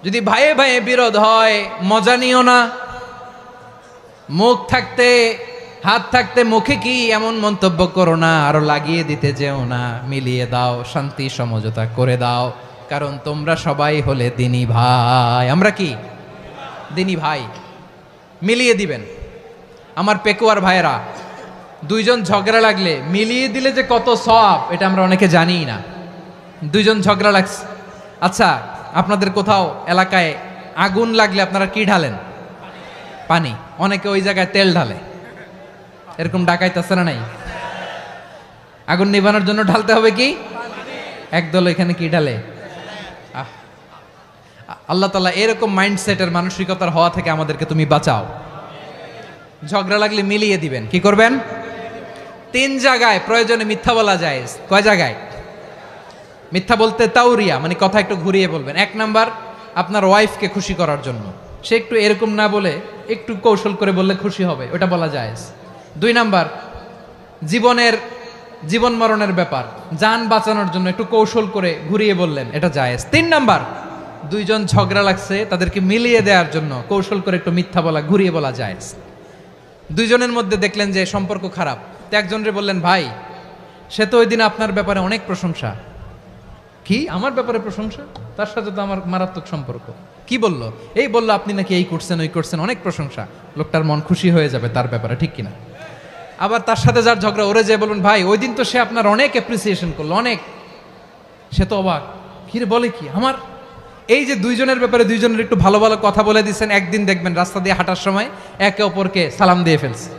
যদি ভাইয়ে ভাইয়ে বিরোধ হয় মজা নিও না। মুখ থাকতে, হাত থাকতে মুখে কি এমন মন্তব্য করো না, আরো লাগিয়ে দিতে যেও না। মিলিয়ে দাও, শান্তি সমঝোতা করে দাও, কারণ তোমরা সবাই হলে দিনী ভাই। আমরা কি? দিনী ভাই। মিলিয়ে দিবেন। আমার পেকুয়ার ভাইয়েরা, দুইজন ঝগড়া লাগলে মিলিয়ে দিলে যে কত সওয়াব, এটা আমরা অনেকে জানি না। দুইজন ঝগড়া লাগছে, আচ্ছা আপনাদের কোথাও এলাকায় আগুন লাগলে আপনারা কি ঢালেন? পানি। অনেকে ওই জায়গায় তেল ঢালে। এরকম ডাকাইতেছে না নাই? আগুন নিভানোর জন্য ঢালতে হবে কি? একদল এখানে কি ঢালে? আল্লাহ তাআলা এরকম মাইন্ডসেটের মানসিকতার হওয়া থেকে আমাদেরকে তুমি বাঁচাও। ঝগড়া লাগলে মিলিয়ে দিবেন, কি করবেন? 3 জায়গায় প্রয়োজনে মিথ্যা বলা যায়। কয় জায়গায় মিথ্যা বলতে? তাওরিয়া, মানে কথা একটু ঘুরিয়ে বলবেন। 1 নাম্বার, আপনার ওয়াইফকে খুশি করার জন্য, সে একটু এরকম না বলে একটু কৌশল করে বললে খুশি হবে, ওটা বলা যায়। 2 নাম্বার, জীবন মরণের ব্যাপার, জান বাঁচানোর জন্য একটু কৌশল করে ঘুরিয়ে বললেন, এটা জায়েজ। 3 নাম্বার, 2 জন ঝগড়া লাগছে তাদেরকে মিলিয়ে দেওয়ার জন্য কৌশল করে একটু মিথ্যা বলা, ঘুরিয়ে বলা জায়েজ। 2 জনের মধ্যে দেখলেন যে সম্পর্ক খারাপ, তো একজনরে বললেন, ভাই সে তো ওই দিন আপনার ব্যাপারে অনেক প্রশংসা। কি আমার ব্যাপারে প্রশংসা? তার সাথে তো আমার মারাত্মক সম্পর্ক। কি বললো? এই বললো আপনি নাকি এই করছেন ওই করছেন, অনেক প্রশংসা। লোকটার মন খুশি হয়ে যাবে তার ব্যাপারে, ঠিক কিনা? আবার তার সাথে যার ঝগড়া, ওরে যে বলবেন, ভাই ওই দিন তো সে আপনার অনেক অ্যাপ্রিসিয়েশন করলো, অনেক। সে তো অবাক, কিরে বলে কি আমার? এই যে 2 জনের ব্যাপারে 2 জনের একটু ভালো ভালো কথা বলে দিচ্ছেন, একদিন দেখবেন রাস্তা দিয়ে হাঁটার সময় একে অপরকে সালাম দিয়ে ফেলছে,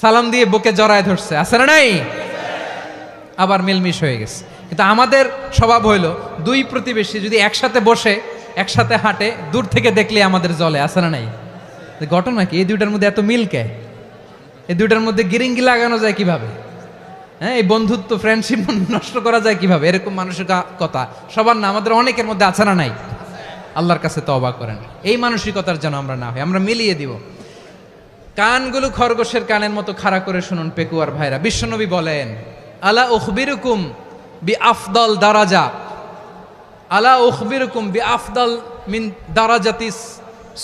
সালাম দিয়ে বুকে জড়ায় ধরছে, আছে না নাই? আবার মিলমিশ হয়ে গেছে। কিন্তু আমাদের স্বভাব হইল 2 প্রতিবেশী যদি একসাথে বসে একসাথে হাঁটে, দূর থেকে দেখলে আমাদের জলে, আছে না নাই? ঘটনা কি? এই 2টার মধ্যে এত মিল কে? এই 2টার মধ্যে গিরিঙ্গি লাগানো যায় কিভাবে? হ্যাঁ, এই বন্ধুত্ব ফ্রেন্ডশিপ নষ্ট করা যায় কিভাবে? এরকম মানসিকতা সবার না, আমাদের অনেকের মধ্যে আছে না নাই? আল্লাহর কাছে তওবা করেন এই মানসিকতার যেন আমরা না হই, আমরা মিলিয়ে দিব। কানগুলো খরগোশের কানের মতো খাড়া করে শুনুন পেকুয়ার ভাইরা। বিশ্বনবী বলেন, আলা উখবিরুকুম বি আফদল দারাজা, আলা উখবিরুকুম বি আফদল মিন দারাজাতিস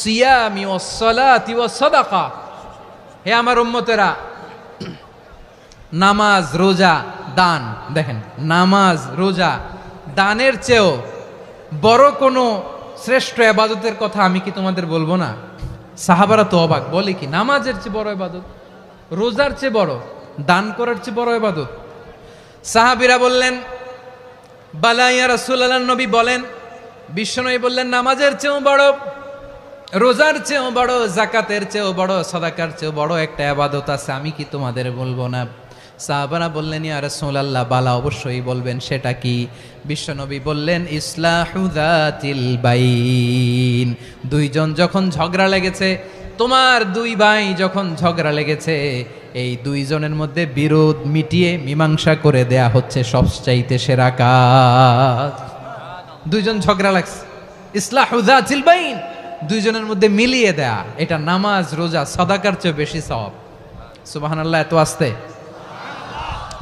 সিয়ামি ওয়াস সালাতি ওয়াস সাদাকা। হে আমার উম্মতেরা, নামাজ, রোজা, দান, দেখেন নামাজ, রোজা, দানের চেয়েও বড় কোনো শ্রেষ্ঠ ইবাদতের কথা আমি কি তোমাদের বলবো না? সাহাবারা তো অবাক, বলে কি নামাজের চেয়ে বড় ইবাদত, রোজার চেয়ে বড়, দান করার চেয়ে বড় ইবাদত? সাহাবীরা বললেন, বালা ইয়া রাসূলুল্লাহ, নবী বলেন। বিশ্বনবী বললেন, নামাজের চেয়েও বড়, রোজার চেয়েও বড়, যাকাতের চেয়েও বড়, সাদাকার চেয়েও বড় একটা ইবাদত আছে, আমি কি তোমাদের বলবো না? সাহাবারা বললেন, ইয়া রাসূলুল্লাহ, বালা, অবশ্যই বলবেন, সেটা কি? বিশ্বনবী বললেন, ইসলাহু যাতিল বাইন। 2 জন যখন ঝগড়া লেগেছে, তোমার 2 ভাই যখন ঝগড়া লেগেছে, এই 2 জনের মধ্যে বিরোধ মিটিয়ে মীমাংসা করে দেয়া হচ্ছে সবচাইতে সেরা কাজ। 2 জন ঝগড়া লাগছে, ইসলাহু যাতিল বাইন, 2 জনের মধ্যে মিলিয়ে দেয়া, এটা নামাজ, রোজা, সাদাকার চেয়ে বেশি সওয়াব। সুবহানাল্লাহ, এত আসতে,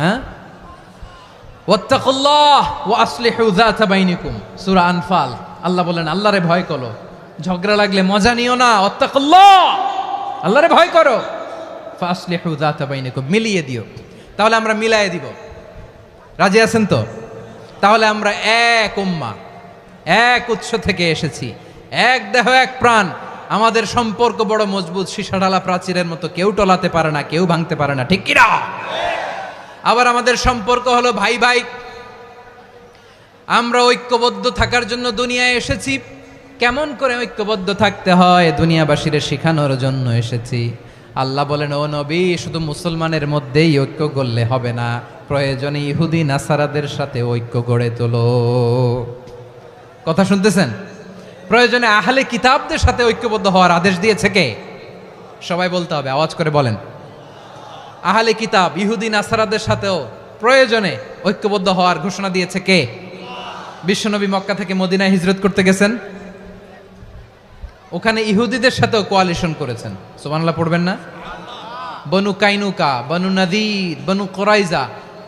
হ্যাঁ? ওয়াত্তাকুল্লাহ ওয়া আসলিহু যাতা বাইনিকুম, সূরা আনফাল। আল্লাহ বলেন, আল্লাহরে ভয় করো, ঝগড়া লাগলে মজা নিও না, ওয়াত্তাকুল্লাহ, আল্লাহরে ভয় করো, ফাসলিহু যাতা বাইনিকুম, মিলিয়ে দিও। তাহলে আমরা মিলায়ে দিব, রাজি আছেন তো? তাহলে আমরা এক উম্মাহ, এক উৎস থেকে এসেছি, এক দেহ এক প্রাণ, আমাদের সম্পর্ক বড় মজবুত, সীসাঢালা প্রাচীরের মতো, কেউ টলাতে পারে না, কেউ ভাঙতে পারে না, ঠিক কিনা? আবার আমাদের সম্পর্ক হলো ভাই ভাই, আমরা ঐক্যবদ্ধ থাকার জন্য দুনিয়ায় এসেছি। কেমন করে ঐক্যবদ্ধ থাকতে হয় দুনিয়াবাসীর শেখানোর জন্য এসেছি। আল্লাহ বলেন, ও নবী, শুধু মুসলমানের মধ্যেই ঐক্য গড়লে হবে না, প্রয়োজনে ইহুদি নাসারাদের সাথে ঐক্য গড়ে তোলো। কথা শুনতেছেন? প্রয়োজনে আহলে কিতাবদের সাথে ঐক্যবদ্ধ হওয়ার আদেশ দিয়েছে কে? সবাই বলতে হবে, আওয়াজ করে বলেন। আহলে কিতাব, ইহুদি নাসারাদের সাথেও প্রয়োজনে ঐক্যবদ্ধ হওয়ার ঘোষণা দিয়েছে কে? বিশ্বনবী মক্কা থেকে মদিনায় হিজরত করতে গেছেন, ওখানে ইহুদিদের সাথেও কোয়ালিশন করেছেন। সুবহানাল্লাহ পড়বেন না? বনু কাইনুকা, বনু নাদির, বনু কুরাইজা,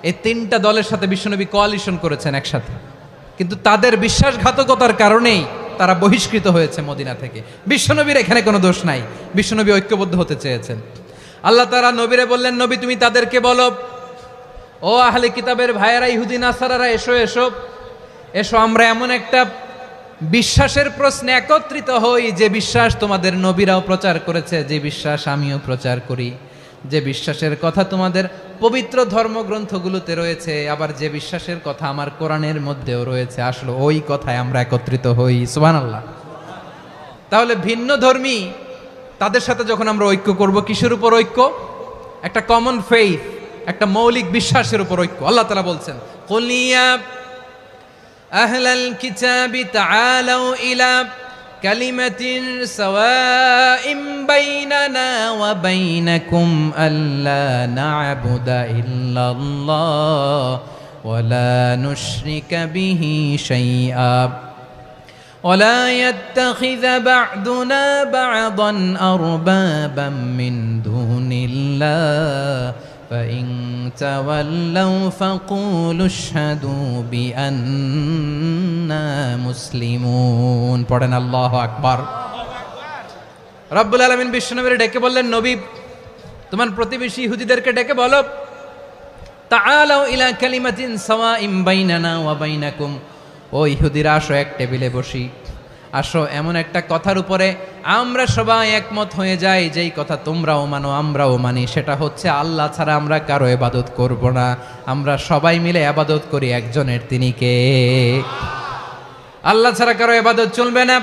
এই 3টা দলের সাথে বিশ্বনবী কোয়ালিশন করেছেন একসাথে। কিন্তু তাদের বিশ্বাসঘাতকতার কারণেই তারা বহিষ্কৃত হয়েছে মদিনা থেকে। বিশ্বনবীর এখানে কোনো দোষ নাই, বিশ্বনবী ঐক্যবদ্ধ হতে চেয়েছেন। আল্লাহ তাআলা নবীরে বললেন, নবী তুমি তাদেরকে বলো, ও আহলে কিতাবের ভাইয়েরা, ইহুদি নাসারারা, এসো এসো এসো, আমরা এমন একটা বিশ্বাসের প্রশ্নে একত্রিত হই, যে বিশ্বাস তোমাদের নবীরাও প্রচার করেছে, যে বিশ্বাস আমিও প্রচার করি, যে বিশ্বাসের কথা তোমাদের পবিত্র ধর্মগ্রন্থগুলোতে রয়েছে, আবার যে বিশ্বাসের কথা আমার কোরআনের মধ্যেও রয়েছে, আসলে ওই কথায় আমরা একত্রিত হই। সুবহানাল্লাহ। তাহলে ভিন্ন ধর্মী তাদের সাথে যখন আমরা ঐক্য করব, কিসের উপর ঐক্য? একটা কমন ফেইথ, একটা মৌলিক বিশ্বাসের উপর ঐক্য। আল্লাহ তাআলা বলছেন, কুল ইয়া আহলাল কিতাবি তাআলাউ ইলা কালিমাতিন সাওয়াইন বাইনানা ওয়া বাইনাকুম আল্লা না'বুদা ইল্লাল্লাহ ওয়া লা নুশরিকা বিহি শাইআ ولا يتخذ بعضنا بعضا أربابا من دون الله فإن تولوا فقولوا اشهدوا بأننا مسلمون পড়েন আল্লাহু আকবার। রব্বুল আলামিন বিশ্বনবীকে ডেকে বললেন, নবী তোমার প্রতিবেশী ইহুদিদেরকে ডেকে বলো, তাআলাউ ইলা কালিমাতিন সাওয়াইন বাইনানা ওয়া বাইনাকুম, ও ইহুদিরা আসো এক টেবিলে বসি, আসো এমন একটা কথার উপরে আমরা সবাই একমত হয়ে যাই, যেই কথা তোমরাও মানো আমরাও মানি, সেটা হচ্ছে আল্লাহ ছাড়া আমরা কারো ইবাদত করব না, আমরা সবাই মিলে ইবাদত করি একজনের, তিনি কে? আল্লাহ ছাড়া কারো ইবাদত চলবে না,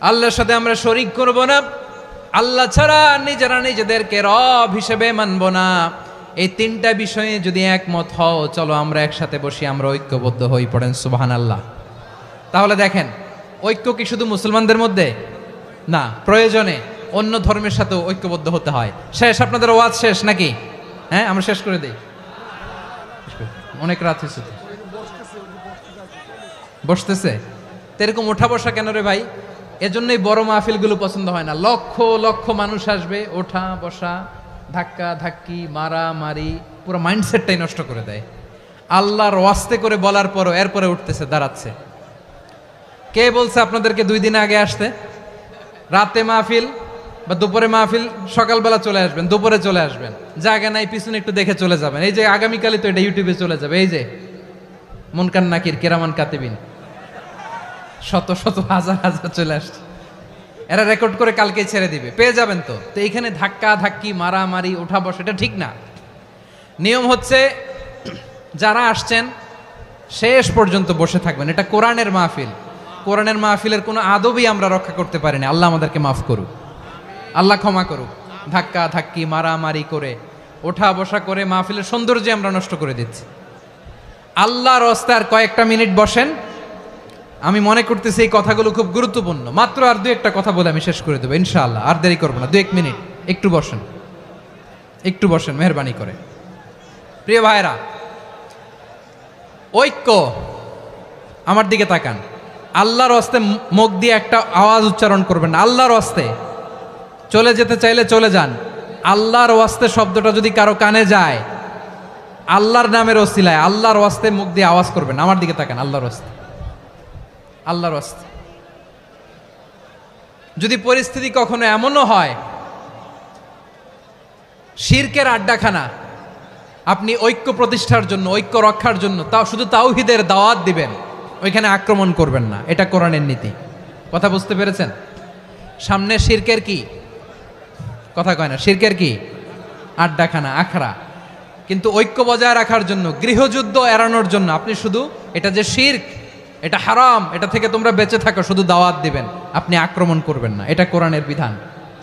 আল্লাহর সাথে আমরা শরীক করব না, আল্লাহ ছাড়া নিজেরা নিজেদেরকে রব হিসেবে মানব না। এই তিনটা বিষয়ে যদি একমত হও, চলো আমরা একসাথে বসি, আমরা ঐক্যবদ্ধ হই। পড়েন সুবহানাল্লাহ। তাহলে দেখেন, ঐক্য কি শুধু মুসলমানদের মধ্যে না, প্রয়োজনে অন্য ধর্মের সাথেও ঐক্যবদ্ধ হতে হয়। শেষ, আপনাদের ওয়াজ শেষ নাকি? হ্যাঁ, আমরা শেষ করে দেই, অনেক রাত হয়েছে। বসতেছে তো এরকম ওঠা বসা কেন রে ভাই? এজন্যই বড় মাহফিলগুলো পছন্দ হয় না। লক্ষ লক্ষ মানুষ আসবে, ওঠা বসা, ধাক্কা ধাক্কি, মারা মারি, পুরো মাইন্ডসেটটাই নষ্ট করে দেয়। আল্লাহর ওয়াস্তে করে বলার পরও এরপরে উঠতেছে, দাঁড়াচ্ছে। কে বলছে আপনাদেরকে 2 দিন আগে আসতে? রাতে মাহফিল বা দুপুরে মাহফিল, সকালবেলা চলে আসবেন, দুপুরে চলে আসবেন, জায়গা নাই পিছনে একটু দেখে চলে যাবেন। এই যে আগামীকালই তো এটা ইউটিউবে চলে যাবে, এই যে মুনকার নাকির কিরামান কাতিবিন, শত শত হাজার হাজার চলে আসছে, এরা রেকর্ড করে কালকে ছেড়ে দিবে, পেয়ে যাবেন। তো এইখানে ধাক্কা ধাক্কি, মারামারি, ওঠা বসা, এটা ঠিক না। নিয়ম হচ্ছে যারা আসছেন শেষ পর্যন্ত বসে থাকবেন। এটা কোরআনের মাহফিল, কোরআনের মাহফিলের কোনো আদবই আমরা রক্ষা করতে পারিনি। আল্লাহ আমাদেরকে মাফ করুক, আল্লাহ ক্ষমা করুক। ধাক্কা ধাক্কি, মারামারি করে, ওঠা বসা করে মাহফিলের সৌন্দর্য আমরা নষ্ট করে দিচ্ছি। আল্লাহর রাস্তায় আর কয়েকটা মিনিট বসেন। আমি মনে করতেছি এই কথাগুলো খুব গুরুত্বপূর্ণ। মাত্র আর 2-1টা কথা বলে আমি শেষ করে দেবো ইনশাআল্লাহ, আর দেরি করবো না। 2-1 মিনিট একটু বসেন, একটু বসেন মেহরবানি করে। প্রিয় ভাইরা, ঐক্য, আমার দিকে তাকান। আল্লাহর রাস্তে মুখ দিয়ে একটা আওয়াজ উচ্চারণ করবেন না। আল্লাহর রাস্তে চলে যেতে চাইলে চলে যান। আল্লাহর ওয়াস্তে শব্দটা যদি কারো কানে যায়, আল্লাহর নামের ওসিলায় আল্লাহর ওয়াস্তে মুখ দিয়ে আওয়াজ করবেন। আমার দিকে তাকান, আল্লাহর ওয়াস্তে, আল্লাহর ওয়াস্তে। যদি পরিস্থিতি কখনো এমনও হয় শিরকের আড্ডাখানা, আপনি ঐক্য প্রতিষ্ঠার জন্য, ঐক্য রক্ষার জন্য তাও শুধু তাওহীদের দাওয়াত দিবেন, ওইখানে আক্রমণ করবেন না। এটা কোরআনের নীতি। কথা বুঝতে পেরেছেন? সামনে শিরকের কি কথা কয় না, শিরকের কি আড্ডাখানা, আখড়া। কিন্তু ঐক্য বজায় রাখার জন্য, গৃহযুদ্ধ এড়ানোর জন্য আপনি শুধু এটা যে শিরক, এটা হারাম, এটা থেকে তোমরা বেঁচে থাকো, শুধু দাওয়াত দিবেন, আপনি আক্রমণ করবেন না। এটা কোরআনের বিধান।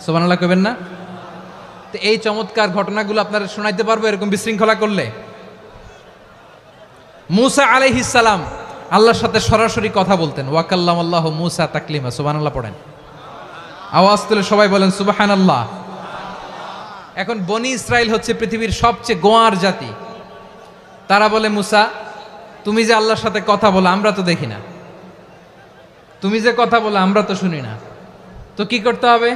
সুবহানাল্লাহ কইবেন না? তো এই চমৎকার ঘটনাগুলো আপনারা শোনাইতে পারবো এরকম বিশৃঙ্খলা করলে। মূসা আলাইহিস সালাম আল্লাহর সাথে সরাসরি কথা বলতেন। ওয়াকাল্লামাল্লাহু মূসা তাকলিমা। সুবহানাল্লাহ পড়েন, আওয়াজ তুলে সবাই বলেন সুবহানাল্লাহ। এখন বনি ইসরাইল হচ্ছে পৃথিবীর সবচেয়ে গোয়ার জাতি। তারা বলে, মূসা তুমি যে আল্লাহর সাথে কথা বলো আমরা তো দেখি না, তুমি যে কথা বলো আমরা তো শুনি না, তো কি করতে হবে?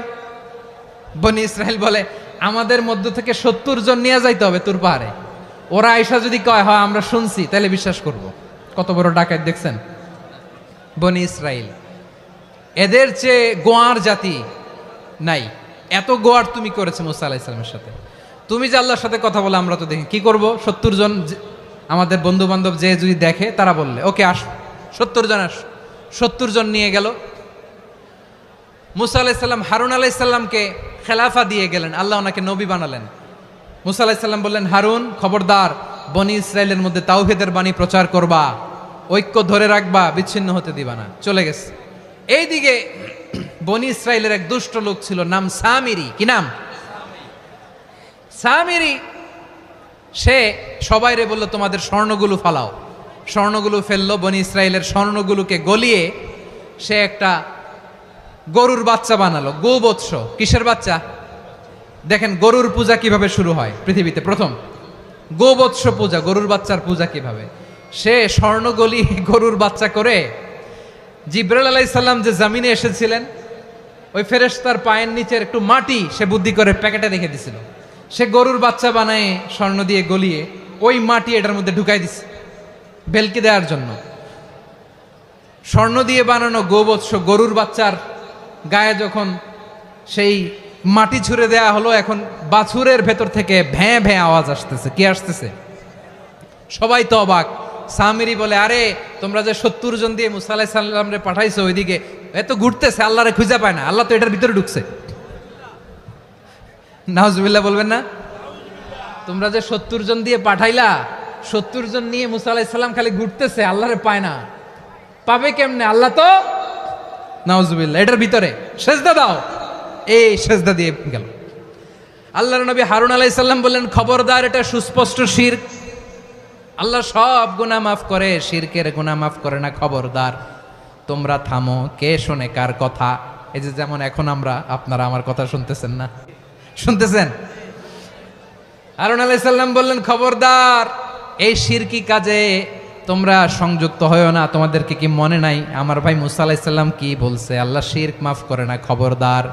বনি ইসরাইল বলে, আমাদের মধ্য থেকে 70 জন নিয়ে যাইতে হবে তুর পাহাড়ে। ওরা আয়েশা যদি কয় হয় আমরা শুনছি, তাহলে বিশ্বাস করব। কত বড় ডাকাত দেখছেন বনি ইসরাইল। এদের চেয়ে গোয়ার জাতি নাই। এত গোয়ার তুমি করেছে মূসা আলাইহিস সালামের সাথে। তুমি যে আল্লাহর সাথে কথা বলে আমরা তো দেখি, কি করব? 70 জন আমাদের বন্ধু বান্ধব যে যদি দেখে, তারা বললে ওকে আস, 70 জন আস। 70 জন নিয়ে গেল। মূসা আলাইহিস সালাম হারুন আলাইহিস সালামকে খেলাফা দিয়ে গেলেন, আল্লাহ ওনাকে নবী বানালেন। মূসা আলাইহিস সালাম বললেন, হারুন খবরদার, বনি ইসরাইলের মধ্যে তাওহীদের বাণী প্রচার করবা, ঐক্য ধরে রাখবা, বিচ্ছিন্ন হতে দিবা না। চলে গেছে। এইদিকে বনি ইসরাইলের এক দুষ্ট লোক ছিল, নাম সামিরি। কি নাম? সামিরি সে সবাইরে বলল তোমাদের স্বর্ণগুলো ফালাও। স্বর্ণগুলো ফেললো, বনি ইসরায়েলের স্বর্ণগুলোকে গলিয়ে সে একটা গরুর বাচ্চা বানালো, গোবৎস। কিসের বাচ্চা? দেখেন গরুর পূজা কিভাবে শুরু হয় পৃথিবীতে প্রথম, গোবৎস পূজা, গরুর বাচ্চার পূজা কিভাবে। সে স্বর্ণ গলি গরুর বাচ্চা করে জিব্রাইল আলাইহিস সালাম যে জমিনে এসেছিলেন ওই ফেরেশতার পায়ের নিচের একটু মাটি সে বুদ্ধি করে প্যাকেটে রেখে দিছিল। সে গরুর বাচ্চা বানায় স্বর্ণ দিয়ে গলিয়ে ওই মাটি এটার মধ্যে ঢুকাই দিছে ভেলকি দেওয়ার জন্য। স্বর্ণ দিয়ে বানানো গোবৎস গরুর বাচ্চার গায়ে যখন সেই মাটি ছুঁড়ে দেয়া হলো, এখন বাছুরের ভেতর থেকে ভ্যাঁ ভ্যাঁ আওয়াজ আসতেছে। কি আসতেছে? সবাই তো অবাক। সামিরি বলে, আরে তোমরা যে 70 জন দিয়ে মুসা আলাইহিস সালাম রে পাঠাইছো ওইদিকে, এত ঘুরতেছে, আল্লাহরে খুঁজে পায় না, আল্লাহ তো এটার ভিতরে ঢুকছে। নাউজুবিল্লাহ বলবেন না? তোমরা যে 70 জন দিয়ে পাঠাইলা, 70 জন নিয়ে মুসা আলাইহিস সালাম খালি ঘুরতেছে, আল্লাহরে পায় না। পাবে কেমনে? আল্লাহ তো, নাউজুবিল্লাহ, এটার ভিতরে সেজদা দাও। এই সেজদা দিয়ে গেল। আল্লাহর নবী হারুন আলাইহিস সালাম বললেন, খবরদার, এটা সুস্পষ্ট শিরক। আল্লাহ সব গুনাহ মাফ করে, শিরকের গুনাহ মাফ করে না, খবরদার তোমরা থামো। কে শোনে কার কথা? এই যে যেমন এখন আপনারা আমার কথা শুনতেছেন না? শুনতেছেন? হারুন আলাইহিস সালাম বললেন, খবরদার, এই শিরকি কাজে তোমরা সংযুক্ত হয়ো না। তোমাদেরকে কি মনে নাই আমার ভাই মুসা আলাইহিস সালাম কি বলছে? আল্লাহ শিরক মাফ করে না, খবরদার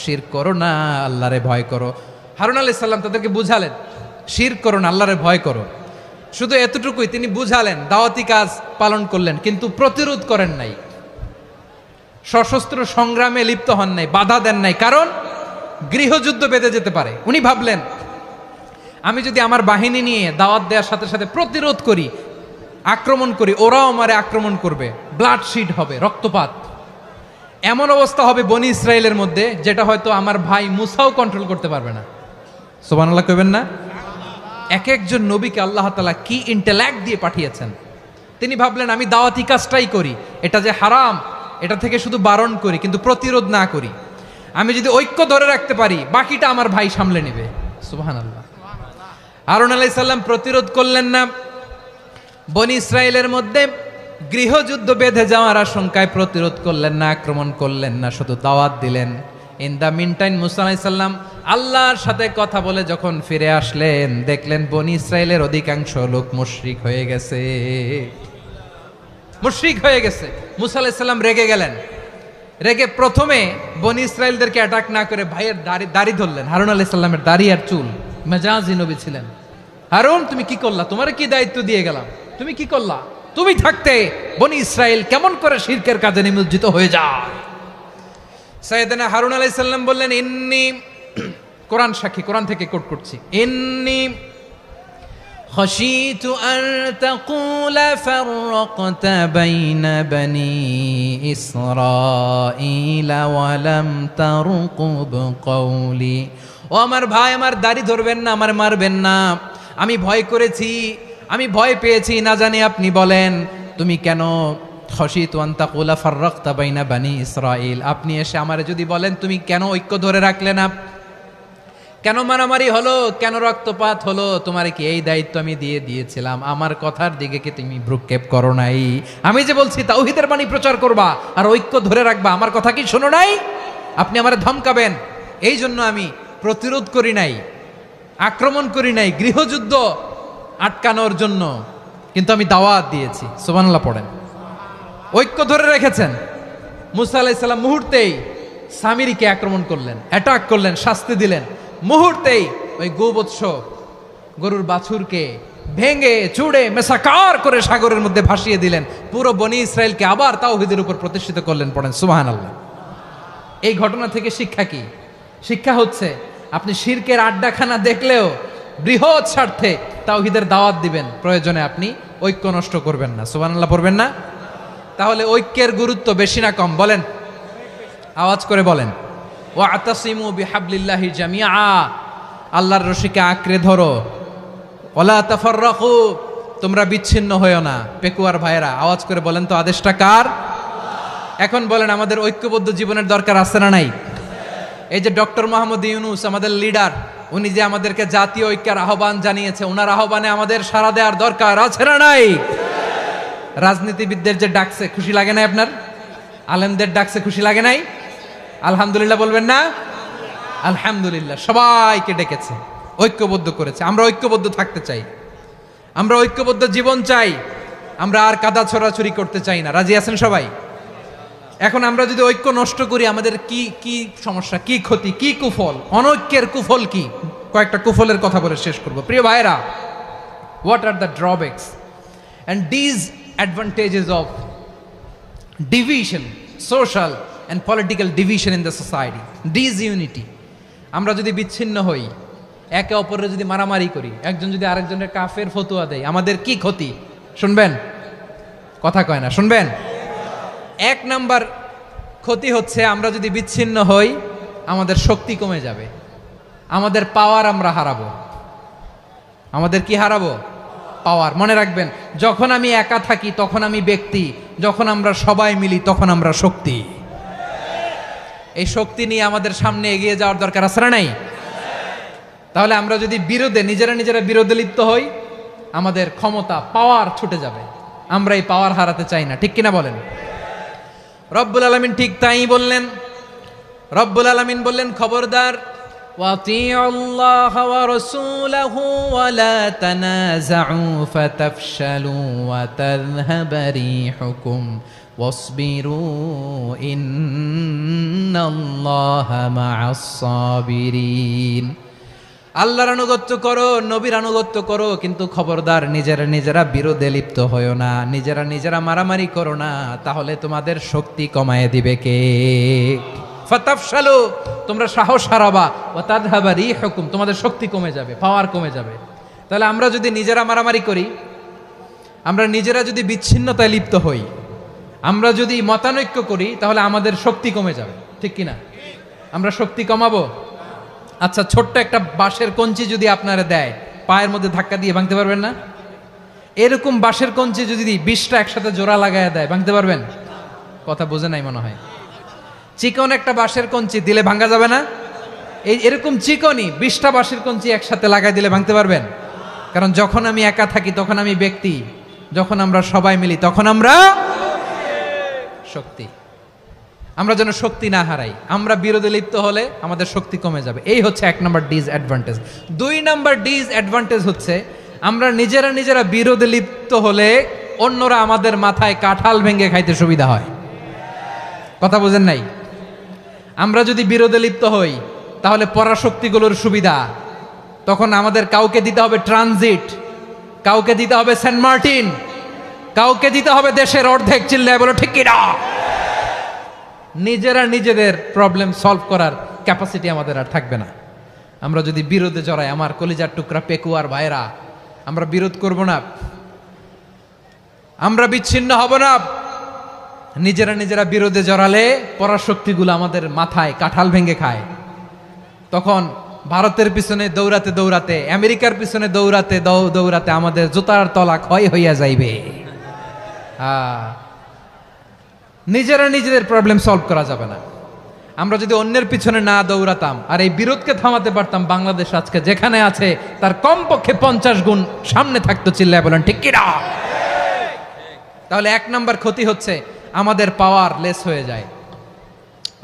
শিরক করো না, আল্লাহরে ভয় করো। হারুন আলাইহিস সালাম তাদেরকে বুঝালেন, শিরক করো না, আল্লাহরে ভয় করো। শুধু এতটুকুই তিনি বুঝালেন, দাওয়াতি কাজ পালন করলেন, কিন্তু প্রতিরোধ করেন নাই, সশস্ত্র সংগ্রামে লিপ্ত হন নাই, বাধা দেন নাই, কারণ গৃহযুদ্ধ বেঁধে যেতে পারে। উনি ভাবলেন, আমি যদি আমার বাহিনী নিয়ে দাওয়াত দেওয়ার সাথে সাথে প্রতিরোধ করি, আক্রমণ করি, ওরাও আমারে আক্রমণ করবে, ব্লাডশিড হবে, রক্তপাত, এমন অবস্থা হবে বনি ইসরায়েলের মধ্যে যেটা হয়তো আমার ভাই মুসাও কন্ট্রোল করতে পারবে না। সুবহানাল্লাহ কইবেন না? এক একজন নবীকে আল্লাহ তাআলা কি ইন্টেলেক্ট দিয়ে পাঠিয়েছেন। তিনি ভাবলেন, আমি দাওয়াতি কাজটাই করি, এটা যে হারাম এটা থেকে শুধু বারণ করি, কিন্তু প্রতিরোধ না করি। আমি যদি ঐক্য ধরে রাখতে পারি, বাকিটা আমার ভাই সামলে নেবে। সুবহানাল্লাহ। হারুন আলাইহিস সালাম প্রতিরোধ করলেন না, বনি ইসরায়েলের মধ্যে গৃহযুদ্ধ বেঁধে যাওয়ার আশঙ্কায় প্রতিরোধ করলেন না, আক্রমণ করলেন না, শুধু দাওয়াত দিলেন। ইন দ্য মিন টাইম মুসা আলাইহিস সালাম আল্লাহর সাথে কথা বলে যখন ফিরে আসলেন, দেখলেন বনি ইসরায়েলের অধিকাংশ লোক মুশরিক হয়ে গেছে, মুশরিক হয়ে গেছে। মুসা আলাইহিস সালাম রেগে গেলেন। রেগে প্রথমে বনি ইসরায়েলদেরকে অ্যাটাক না করে ভাইয়ের দাড়ি ধরলেন। হারুন আলাইহিস সালামের দাড়ি আর চুল, মেজাজি নবী ছিলেন। হারুন, তুমি কি করলা? তোমার কি দায়িত্ব দিয়ে গেলাম, তুমি কি করলা? তুমি থাকতে বনি ইসরায়েল কেমন করে শিরকের কাজে নিমজ্জিত হয়ে যায়? সাইয়েদনা হারুন আলাইহিস সালাম বললেন, ইন্নী, কোরআন সাক্ষী, কোরআন থেকে কোট করছি, ইন্নী খাশিতু আন তাকুলা ফাররাকতা বাইনা বনি ইসরাঈলা ওয়া লাম তারকুব কওলি। ও আমার ভাই, আমার দাড়ি ধরবেন না, আমার মারবেন না। আমি ভয় করেছি, আমি ভয় পেয়েছি, না জানি আপনি বলেন তুমি কেন খাশিতু আন তাকুলা ফাররাকতা বাইনা বনি ইসরাঈল, আপনি এসে আমারে যদি বলেন তুমি কেন ঐক্য ধরে রাখলে না, কেন মারামারি হলো, কেন রক্তপাত হলো, তোমার কি এই দায়িত্ব আমি দিয়ে দিয়েছিলাম? আমার কথার দিকে কি তুমি ভ্রুক্ষেপ করো নাই? আমি যে বলছি তাওহীদের বাণী প্রচার করবা আর ঐক্য ধরে রাখবা, আমার কথা কি শোনো নাই? আপনি আমারে ধমকাবেন, এই জন্য আমি প্রতিরোধ করি নাই, আক্রমণ করি নাই, গৃহযুদ্ধ আটকানোর জন্য, কিন্তু আমি দাওয়াত দিয়েছি। সুবহানাল্লাহ পড়েন। ঐক্য ধরে রেখেছেন। মুসা আলাইহিস সালাম মুহূর্তেই সামিরিকে আক্রমণ করলেন, অ্যাটাক করলেন, শাস্তি দিলেন। মুহূর্তেই ওই গোবৎস গরুর বাছুরকে ভেঙে চুড়ে মেসাকার করে সাগরের মধ্যে ভাসিয়ে দিলেন। পুরো বনি ইসরায়েলকে আবার তাওহীদের উপর প্রতিষ্ঠিত করলেন। পড়েন সুবহানাল্লাহ। এই ঘটনা থেকে শিক্ষা কি? শিক্ষা হচ্ছে, আপনি শিরকের আড্ডাখানা দেখলেও বৃহৎ স্বার্থে তাওহীদের দাওয়াত দিবেন, প্রয়োজনে আপনি ঐক্য নষ্ট করবেন না। সুবহানাল্লাহ পড়বেন না? তাহলে ঐক্যের গুরুত্ব বেশি না কম? বলেন, আওয়াজ করে বলেন। ওয়াতাসিমু বিহাবলিল্লাহি জামিআ, আল্লাহর রশিকে আঁকড়ে ধরো। ওয়ালা তাফাররাকু, তোমরা বিচ্ছিন্ন হয়ো না। পেকুয়ার ভাইরা আওয়াজ করে বলেন তো, আদেশটা কার? এখন বলেন, আমাদের ঐক্যবদ্ধ জীবনের দরকার আছে না নাই? এই যে ডক্টর মোহাম্মদ ইউনূস আমাদের লিডার, উনি যে আমাদেরকে জাতীয় ঐক্যের আহ্বান জানিয়েছে, ওনার আহ্বানে আমাদের সাড়া দেওয়ার দরকার আছে না নাই? রাজনীতিবিদদের যে ডাকছে খুশি লাগে নাই আপনার? আলেমদের ডাকছে খুশি লাগে নাই? আলহামদুলিল্লাহ বলবেন না? আলহামদুলিল্লাহ, সবাইকে ডেকেছে, ঐক্যবদ্ধ করেছে। আমরা ঐক্যবদ্ধ থাকতে চাই, আমরা ঐক্যবদ্ধ জীবন চাই, আমরা আর কাদা ছড়াছড়ি করতে চাই না। রাজি আছেন সবাই? এখন আমরা যদি ঐক্য নষ্ট করি আমাদের কি কি সমস্যা, কি ক্ষতি, কি কুফল? অনৈক্যের কুফল কি? কয়েকটা কুফলের কথা বলে শেষ করব। প্রিয় ভাইরা, what are the drawbacks and disadvantages of division, social and political division in the society, disunity. আমরা যদি বিচ্ছিন্ন হই, একে অপরের যদি মারামারি করি, একজন যদি আরেকজনের কাফের ফতুয়া দেয়, আমাদের কি ক্ষতি? শুনবেন? কথা কয় না, শুনবেন? এক নাম্বার ক্ষতি হচ্ছে আমরা যদি বিচ্ছিন্ন হই, আমাদের শক্তি কমে যাবে, আমাদের পাওয়ার আমরা হারাবো। আমাদের কি হারাবো? পাওয়ার। মনে রাখবেন, যখন আমি একা থাকি তখন আমি ব্যক্তি, যখন আমরা সবাই মিলি তখন আমরা শক্তি। এই শক্তি নিয়ে আমাদের সামনে এগিয়ে যাওয়ার দরকার আছে না নাই? তাহলে আমরা যদি নিজেরা বিরোধে লিপ্ত হই, আমাদের ক্ষমতা, পাওয়ার ছুটে যাবে। আমরা এই পাওয়ার হারাতে চাই না, ঠিক কিনা বলেন? রব্বুল আলামিন ঠিক তাই বললেন। রব্বুল আলামিন বললেন, খবরদার, ওয়াতিউল্লাহ ওয়া রাসূলাহু ওয়া লা তানাযাউ ফাতাফশালু ওয়া তাযহাবা রিহুকুম ওয়াসবিরু ইন্নাল্লাহা মা'আস সাবিরিন। আল্লাহর আনুগত্য করো, নবীর আনুগত্য করো, কিন্তু খবরদার নিজেরা বিরোধে লিপ্ত হয়ো না, নিজেরা মারামারি করো না, তাহলে তোমাদের শক্তি কমায় দিবে কে? ফাতাফশালু, তোমরা সাহস হারাবা, ওয়া তাযহাবা রিহুকুম, তোমাদের শক্তি কমে যাবে, পাওয়ার কমে যাবে। তাহলে আমরা যদি নিজেরা মারামারি করি, আমরা নিজেরা যদি বিচ্ছিন্নতায় লিপ্ত হই, আমরা যদি মতানৈক্য করি, তাহলে আমাদের শক্তি কমে যাবে, ঠিক কিনা? আমরা শক্তি কমাবো। আচ্ছা, ছোট্ট একটা বাঁশের কঞ্চি যদি আপনারা দেয়, পায়ের মধ্যে ধাক্কা দিয়ে ভাঙতে পারবেন না? এরকম বাঁশের কঞ্চি যদি 20টা একসাথে জোড়া লাগায় দেয়, ভাঙতে পারবেন? কথা বোঝে নাই মনে হয়। চিকন একটা বাঁশের কঞ্চি দিলে ভাঙা যাবে না? এরকম চিকনই 20টা বাঁশের কঞ্চি একসাথে লাগাই দিলে ভাঙতে পারবেন? কারণ যখন আমি একা থাকি তখন আমি ব্যক্তি, যখন আমরা সবাই মিলি তখন আমরা শক্তি। আমরা যেন শক্তি না হারাই। আমরা বিরোধে লিপ্ত হলে আমাদের শক্তি কমে যাবে। এই হচ্ছে 1 নাম্বার ডিসঅ্যাডভান্টেজ। 2 নাম্বার ডিসঅ্যাডভান্টেজ হচ্ছে আমরা নিজেরা বিরোধে লিপ্ত হলে অন্যরা আমাদের মাথায় কাঁঠাল ভেঙে খাইতে সুবিধা হয়। কথা বোঝেন নাই? আমরা যদি বিরোধে লিপ্ত হই তাহলে পরাশক্তিগুলোর সুবিধা, তখন আমাদের কাউকে দিতে হবে ট্রানজিট, কাউকে দিতে হবে সেন্ট মার্টিন, কাউকে দিতে হবে দেশের অর্ধেক। চিল্লায় বলো ঠিক কিনা? নিজেদের প্রবলেম সলভ করার ক্যাপাসিটি আমাদের আর থাকবে না। আমরা যদি বিরোধে জড়াই, আমার কলিজার টুকরা পেকুয়ার ভাইরা, আমরা বিরোধ করব না, আমরা বিচ্ছিন্ন হব না। নিজেরা বিরোধে জড়ালে পরাশক্তিগুলো আমাদের মাথায় কাঁঠাল ভেঙে খায়। তখন ভারতের পিছনে দৌড়াতে, আমেরিকার পিছনে দৌড়াতে আমাদের জুতার তলা ক্ষয় হইয়া যাইবে। নিজেদের প্রবলেম সলভ করা যাবে না। আমরা যদি অন্যের পিছনে না দৌড়াতাম আর এই বিরোধকে থামাতে পারতাম, বাংলাদেশ আজকে যেখানে আছে তার কমপক্ষে 50 গুণ সামনে থাকতো। চিল্লায় বলেন ঠিক কিনা? তাহলে 1 নাম্বার ক্ষতি হচ্ছে আমাদের পাওয়ার লেস হয়ে যায়,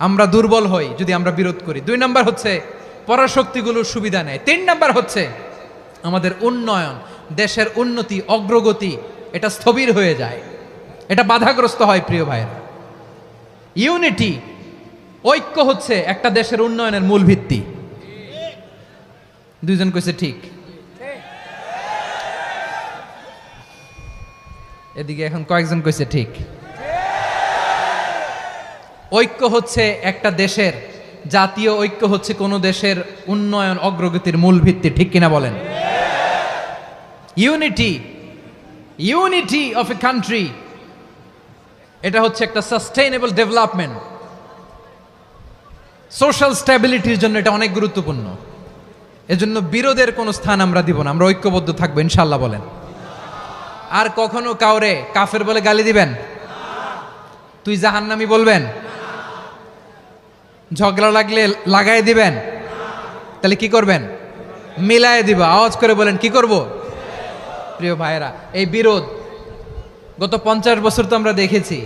আমরা দুর্বল হই যদি আমরা বিরোধ করি। 2 নাম্বার হচ্ছে পরাশক্তিগুলোর সুবিধা নেয়। 3 নাম্বার হচ্ছে আমাদের উন্নয়ন, দেশের উন্নতি, অগ্রগতি, এটা স্থবির হয়ে যায়, এটা বাধাগ্রস্ত হয়। প্রিয় ভাইয়েরা, ইউনিটি, ঐক্য হচ্ছে একটা দেশের উন্নয়নের মূল ভিত্তি। 2 জন কইছে ঠিক। এদিকে এখন কয়েকজন কইছে ঠিক। ঐক্য হচ্ছে একটা দেশের, জাতীয় ঐক্য হচ্ছে কোন দেশের উন্নয়ন, অগ্রগতির মূল ভিত্তি, ঠিক কিনা বলেন? ইউনিটি অফ এ কান্ট্রি, এটা হচ্ছে একটা সাস্টেইনেবল ডেভেলপমেন্ট, সোশ্যাল স্ট্যাবিলিটির জন্য এটা অনেক গুরুত্বপূর্ণ। এজন্য বিরোধের কোনো স্থান আমরা দিব না, আমরা ঐক্যবদ্ধ থাকবো ইনশাআল্লাহ বলেন। আর কখনো কাউরে কাফের বলে গালি দিবেন? তুই জাহান্নামী বলবেন? ঝগড়া লাগলে লাগাই দিবেন? তাহলে কি করবেন? মিলায় দিব। আওয়াজ করে বলেন কি করব? প্রিয় ভাইরা, এই বিরোধ গত 50 বছর তো আমরা দেখেছি।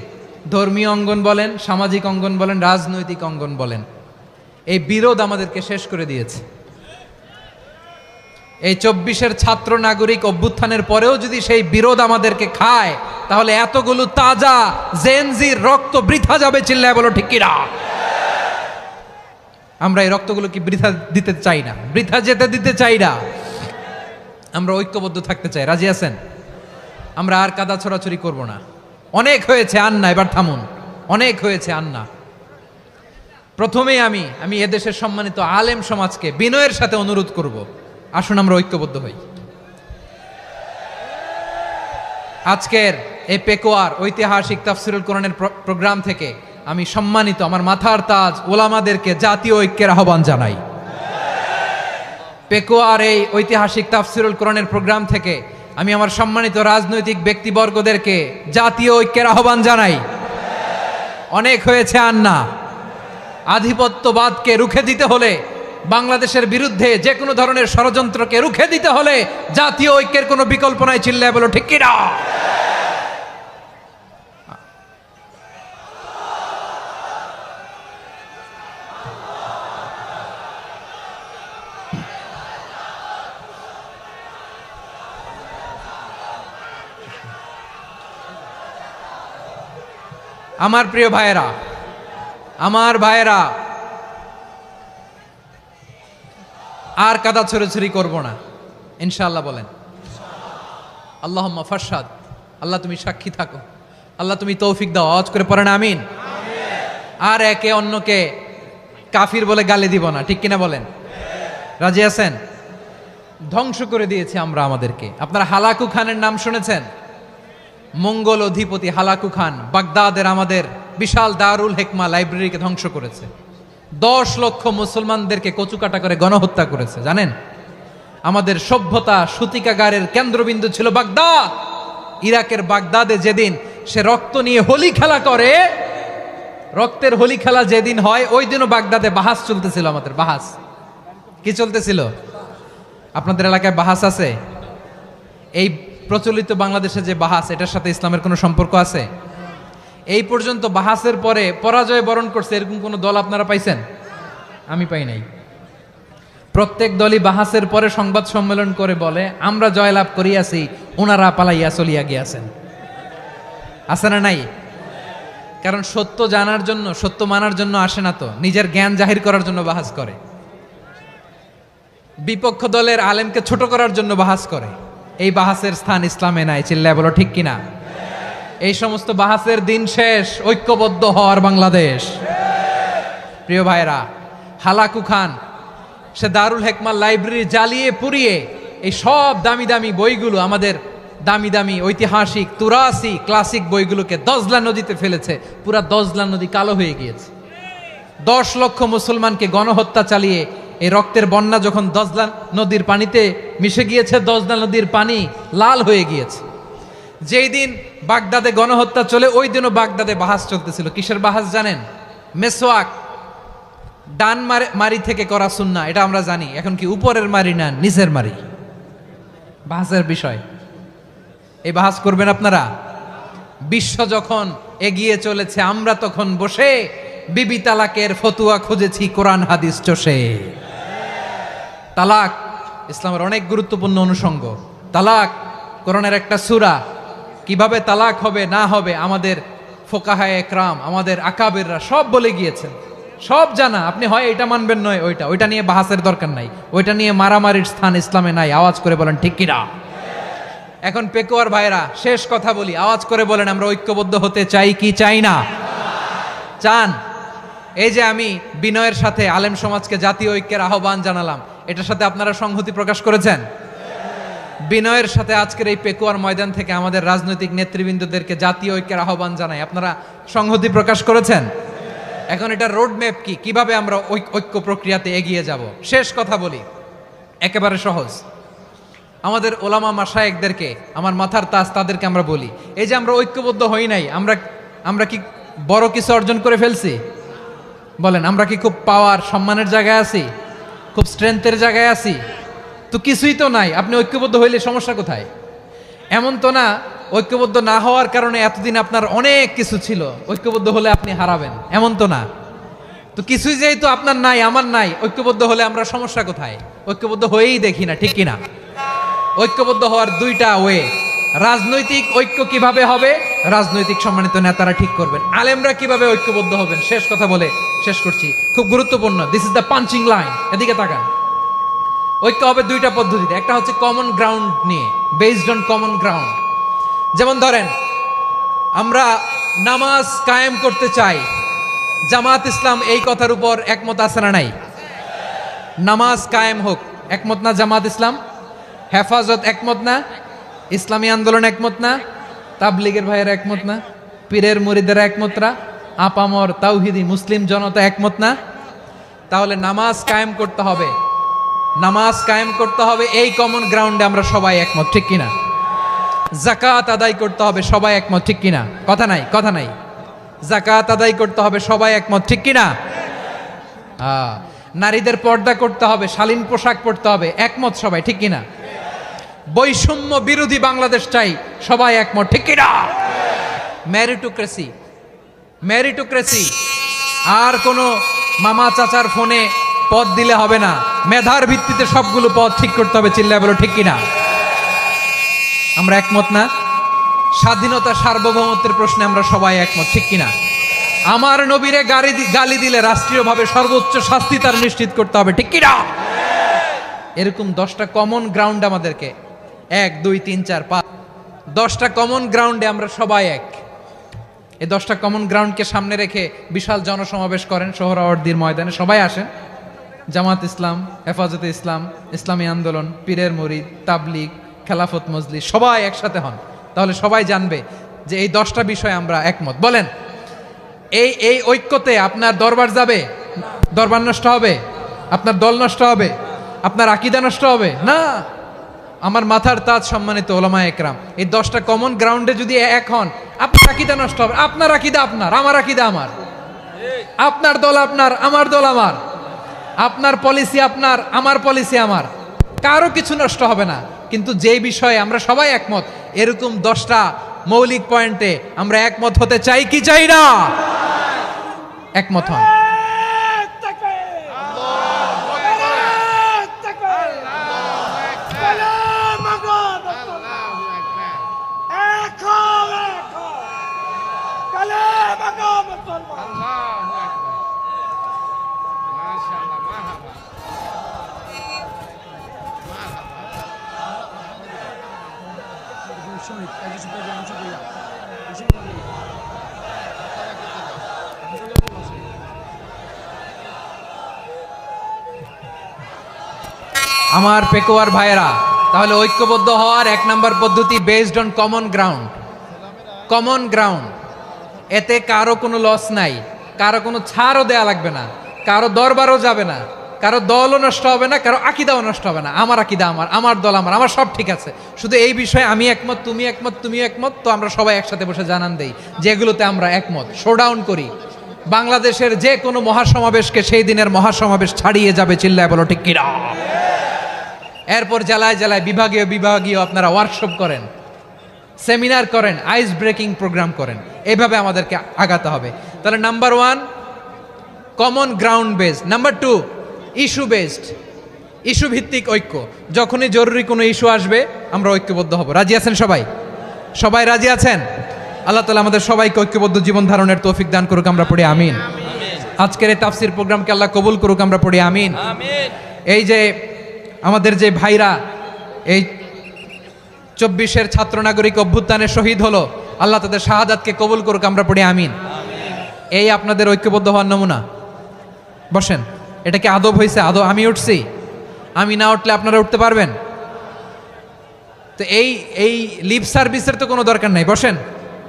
ধর্মীয় অঙ্গন বলেন, সামাজিক অঙ্গন বলেন, রাজনৈতিক অঙ্গন বলেন, এই বিরোধ আমাদেরকে শেষ করে দিয়েছে। এই 24-এর ছাত্র নাগরিক অভ্যুত্থানের পরেও যদি সেই বিরোধ আমাদেরকে খায়, তাহলে এতগুলো তাজা জেনজির রক্ত বৃথা যাবে। চিল্লায় বলো ঠিক কিনা? আমরা এই রক্তগুলো কি বৃথা দিতে চাই না, বৃথা যেতে দিতে চাই না। আমরা ঐক্যবদ্ধ থাকতে চাই। রাজি আছেন? আমরা আর কাদা ছড়াছড়ি করব না। অনেক হয়েছে, আর না, এবার থামুন। অনেক হয়েছে, আর না। প্রথমেই আমি এদেশের সম্মানিত আলেম সমাজকে বিনয়ের সাথে অনুরোধ করব, আসুন আমরা ঐক্যবদ্ধ হই। আজকের এই পেকুয়ার ঐতিহাসিক তাফসিরুল কোরআনের প্রোগ্রাম থেকে আমি সম্মানিত আমার মাথার তাজ ওলামাদেরকে জাতীয় ঐক্যের আহ্বান জানাই। পেকুয়ার এই ঐতিহাসিক তাফসিরুল কোরআনের প্রোগ্রাম থেকে আমি আমার সম্মানিত রাজনৈতিক ব্যক্তিবর্গদেরকে জাতীয় ঐক্যের আহ্বান জানাই। অনেক হয়েছে, আর না। আধিপত্যবাদকে রুখে দিতে হলে, বাংলাদেশের বিরুদ্ধে যে কোনো ধরনের ষড়যন্ত্রকে রুখে দিতে হলে জাতীয় ঐক্যের কোনো বিকল্প নাই। চিল্লায় বলো ঠিক কিনা? আমার প্রিয় ভাইয়েরা, আমার ভাইয়েরা, আর কাদা ছড়াছড়ি করব না ইনশাআল্লাহ। বলেন আল্লাহুম্মা ফারশাদ। আল্লাহ তুমি সাক্ষী থাকো, আল্লাহ তুমি তৌফিক দাও। আওয়াজ করে পড়েন আমিন। আর একে অন্যকে কাফির বলে গালি দিব না, ঠিক কিনা বলেন? রাজি আছেন? ধ্বংস করে দিয়েছি আমরা আমাদেরকে। আপনারা হালাকু খানের নাম শুনেছেন? মঙ্গল অধিপতি হালাকু খান বাগদাদের আমাদের বিশাল দারুল হিকমা লাইব্রেরিকে ধ্বংস করেছে। 10 লক্ষ মুসলমানদেরকে কচুকাটা করে গণহত্যা করেছে। জানেন, আমাদের সভ্যতা সূতিকাগারের কেন্দ্রবিন্দু ছিল বাগদাদ। ইরাকের বাগদাদে যেদিন সে রক্ত নিয়ে হোলি খেলা করে, রক্তের হোলি খেলা যেদিন হয়, ওই দিনও বাগদাদে বাহাস চলতেছিল। আমাদের বাহাস কি চলতেছিল? আপনাদের এলাকায় বাহাস আছে? এই প্রচলিত বাংলাদেশে যে বাহাস, এটার সাথে ইসলামের কোনো সম্পর্ক আছে? এই পর্যন্ত বাহাসের পরে পরাজয় বরণ করছে এরকম কোন দল আপনারা পাইছেন? আমি পাই নাই। প্রত্যেক দলই বাহাসের পরে সংবাদ সম্মেলন করে বলে আমরা জয়লাভ করিয়াছি, ওনারা পালাইয়া চলিয়া গিয়াছেন। আছে না নাই? কারণ সত্য জানার জন্য, সত্য মানার জন্য আসে না তো, নিজের জ্ঞান জাহির করার জন্য বাহাস করে। বিপক্ষ দলের আলেমকে ছোট করার জন্য বাহাস করে। এই বাহাসের স্থান ইসলামে নাই। চিল্লায় বলো ঠিক কিনা? এই সমস্ত বাহাসের দিন শেষ। ঐক্যবদ্ধ হওয়ার বাংলাদেশ। প্রিয় ভাইরা, হালাকু খান সে দারুল হিকমা লাইব্রেরি জ্বালিয়ে পুড়িয়ে এই সব দামি দামি বইগুলো, আমাদের দামি দামি ঐতিহাসিক তুরাসি ক্লাসিক বইগুলোকে দজলা নদীতে ফেলেছে। পুরা দজলা নদী কালো হয়ে গিয়েছে। 10 লক্ষ মুসলমানকে গণহত্যা চালিয়ে এই রক্তের বন্যা যখন দজলা নদীর পানিতে মিশে গিয়েছে, দজলা নদীর পানি লাল হয়ে গিয়েছে। যেই দিন বাগদাদে গণহত্যা চলে, ওই দিনও বাগদাদে বাহাস চলতেছিল। কিসের বাহাস জানেন? মেসওয়াক, ডান মারি থেকে করা সুন্নাহ, এটা আমরা জানি। এখন কি উপরের মারি না নিচের মারি? বাহাসের বিষয়। এই বাহাস করবেন আপনারা? বিশ্ব যখন এগিয়ে চলেছে, আমরা তখন বসে বিবি তালাকের ফতুয়া খুঁজেছি কোরআন হাদিস চষে। তালাক ইসলামের অনেক গুরুত্বপূর্ণ অনুষঙ্গ। তালাক কোরআনের একটা সূরা। কিভাবে তালাক হবে না হবে আমাদের ফোকাহায়ে একরাম, আমাদের আকাবেররা সব বলে গিয়েছেন, সব জানা। আপনি হয় এটা মানবেন, নয় ওইটা। ওইটা নিয়ে বাহাসের দরকার নাই, ওইটা নিয়ে মারামারির স্থান ইসলামে নাই। আওয়াজ করে বলেন ঠিক কিনা? এখন পেকুয়ার ভাইরা, শেষ কথা বলি, আওয়াজ করে বলেন আমরা ঐক্যবদ্ধ হতে চাই কি চাই না? চান? এই যে আমি বিনয়ের সাথে আলেম সমাজকে জাতীয় ঐক্যের আহ্বান জানালাম, এটার সাথে আপনারা সংহতি প্রকাশ করেছেন? বিনয়ের সাথে আজকের এই পেকুয়ার ময়দান থেকে আমাদের রাজনৈতিক নেতৃবৃন্দদেরকে জাতীয় ঐক্যের আহ্বান জানাই, আপনারা সংহতি প্রকাশ করেছেন? এখন এটা রোডম্যাপ কি, কিভাবে আমরা ঐক্য প্রক্রিয়াতে এগিয়ে যাব? শেষ কথা বলি, একেবারে সহজ। আমাদের ওলামা মাশায়েখদেরকে, আমার মাথার তাজ, তাদেরকে আমরা বলি, এই যে আমরা ঐক্যবদ্ধ হই নাই, আমরা কি বড় কিছু অর্জন করে ফেলছি? বলেন, আমরা কি খুব পাওয়ার সম্মানের জায়গায় আছি? খুব স্ট্রেংথের জায়গায় আছি? তো কিছুই তো নাই, আপনি ঐক্যবদ্ধ হইলে সমস্যা কোথায়? এমন তো না ঐক্যবদ্ধ না হওয়ার কারণে এতদিন আপনার অনেক কিছু ছিল, ঐক্যবদ্ধ হলে আপনি হারাবেন, এমন তো না। তো কিছুই যেহেতু আপনার নাই, আমার নাই, ঐক্যবদ্ধ হলে আমরা সমস্যা কোথায়? ঐক্যবদ্ধ হয়েই দেখি না, ঠিক কিনা? ঐক্যবদ্ধ হওয়ার দুইটা ওয়ে। রাজনৈতিক ঐক্য কিভাবে হবে? রাজনৈতিক সম্মানিত নেতারা ঠিক করবেন। আলেমরা কিভাবে ঐক্যবদ্ধ হবেন? শেষ কথা বলে শেষ করছি, খুব গুরুত্বপূর্ণ। This is the punching line. এদিকে তাকান। ঐক্য হবে দুইটা পদ্ধতিতে। একটা হচ্ছে কমন গ্রাউন্ড নিয়ে, বেসড অন কমন গ্রাউন্ড। যেমন ধরেন, আমরা নামাজ কায়েম করতে চাই, জামাত ইসলাম এই কথার উপর একমত আছে না নাই? নামাজ কায়েম হোক, একমত না জামাত ইসলাম? হেফাজত একমত না? ইসলামী আন্দোলন একমত না? তাবলিগের ভাইয়েরা একমত না? পীরের মুরিদেরা একমত না? আপামর তাওহিদি মুসলিম জনতা একমত না? তাহলে নামাজ কায়েম করতে হবে, নামাজ কায়েম করতে হবে এই কমন গ্রাউন্ডে আমরা সবাই একমত, ঠিক কিনা? যাকাত আদায় করতে হবে, সবাই একমত, ঠিক কিনা? কথা নাই, কথা নাই। যাকাত আদায় করতে হবে, সবাই একমত, ঠিক কিনা? নারীদের পর্দা করতে হবে, শালীন পোশাক পরতে হবে, একমত সবাই, ঠিক কিনা? বৈষম্য বিরোধী বাংলাদেশ চাই, সবাই একমত, ঠিক কিনা? মেরিটোক্রেসি, মেরিটোক্রেসি, আর কোনো মামা চাচার ফোনে পদ দিলে হবে না, মেধার ভিত্তিতে সবগুলো পদ ঠিক করতে হবে, চিল্লায় বলো ঠিক কিনা? আমরা একমত না? স্বাধীনতা সার্বভৌমত্বের প্রশ্নে আমরা সবাই একমত, ঠিক কিনা? আমার নবীরে গালি দিলে রাষ্ট্রীয়ভাবে সর্বোচ্চ শাস্তি তার নিশ্চিত করতে হবে, ঠিক কিনা? এরকম 10টা কমন গ্রাউন্ড আমাদেরকে, 1 2 3 4 5, 10টা কমন গ্রাউন্ডে আমরা সবাই এক। এই 10টা কমন গ্রাউন্ডকে সামনে রেখে বিশাল জনসমাবেশ করেন সোহরাওয়ার্দীর ময়দানে, সবাই আসেন। জামাত ইসলাম, হেফাজতে ইসলাম, ইসলামী আন্দোলন, পীরের মুরিদ, তাবলিগ, খেলাফত মজলিস, সবাই একসাথে হন। তাহলে সবাই জানবে যে এই 10টা বিষয়ে আমরা একমত। বলেন, এই ঐক্যতে আপনার দরবার যাবে? দরবার নষ্ট হবে? আপনার দল নষ্ট হবে? আপনার আকীদা নষ্ট হবে? না। আমার মাথার তাজ সম্মানিত ওলামায়ে একরাম, এই 10টা কমন গ্রাউন্ডে যদি এক হন, আপনার আকীদা নষ্ট হবে। আপনার আকীদা আপনার, আমার আকীদা আমার, আপনার দল আপনার, আমার দল আমার, আপনার পলিসি আপনার, আমার পলিসি আমার, কারো কিছু নষ্ট হবে না। কিন্তু যে বিষয়ে আমরা সবাই একমত, এরকম 10টা মৌলিক পয়েন্টে আমরা একমত হতে চাই কি চাই না? একমত হন। আমার পেকুয়ার ভাইয়েরা, তাহলে ঐক্যবদ্ধ হওয়ার 1 নম্বর পদ্ধতি based on common ground. Common ground, এতে কারো কোনো লস নাই, কারো কোনো ছাড়ও দেয়া লাগবে না, কারো দরবারও যাবে না, কারো দলও নষ্ট হবে না, কারো আকীদাও নষ্ট হবে না। আমার আকীদা আমার, আমার দল আমার, আমার সব ঠিক আছে। শুধু এই বিষয়ে আমি একমত, তুমি একমত, তুমিও একমত, তো আমরা সবাই একসাথে বসে জানান দেই যেগুলোতে আমরা একমত, শোডাউন করি। বাংলাদেশের যে কোনো মহাসমাবেশকে সেই দিনের মহাসমাবেশ ছাড়িয়ে যাবে, চিল্লায় বলো ঠিক কিনা? এরপর জেলায় জেলায় বিভাগীয় বিভাগীয় আপনারা ওয়ার্কশপ করেন, সেমিনার করেন, আইস ব্রেকিং প্রোগ্রাম করেন, এইভাবে আমাদেরকে আগাতে হবে। তাহলে number 1 common ground based. Number 2 issue based, issue ভিত্তিক ঐক্য। যখনই জরুরি কোনো ইস্যু আসবে আমরা ঐক্যবদ্ধ হব। রাজি আছেন সবাই? সবাই রাজি আছেন? আল্লাহ তাআলা আমাদের সবাইকে ঐক্যবদ্ধ জীবন ধারণের তৌফিক দান করুক, আমরা পড়ি আমিন। আজকের এই তাফসীর প্রোগ্রামকে আল্লাহ কবুল করুক, আমরা পড়ি আমিন। এই যে আমাদের যে ভাইরা এই 24-এর ছাত্র নাগরিক অভ্যুত্থানে শহীদ হলো, আল্লাহ তাদের শাহাদাতকে কবুল করুক, আমরা পড়ি আমিন। এই আপনাদের ঐক্যবদ্ধ হওয়ার নমুনা। বসেন, এটা কি আদব হয়েছে? আদব আমি উঠছি, আমি না উঠলে আপনারা উঠতে পারবেন? তো এই লিপ সার্ভিসের তো কোনো দরকার নাই। বসেন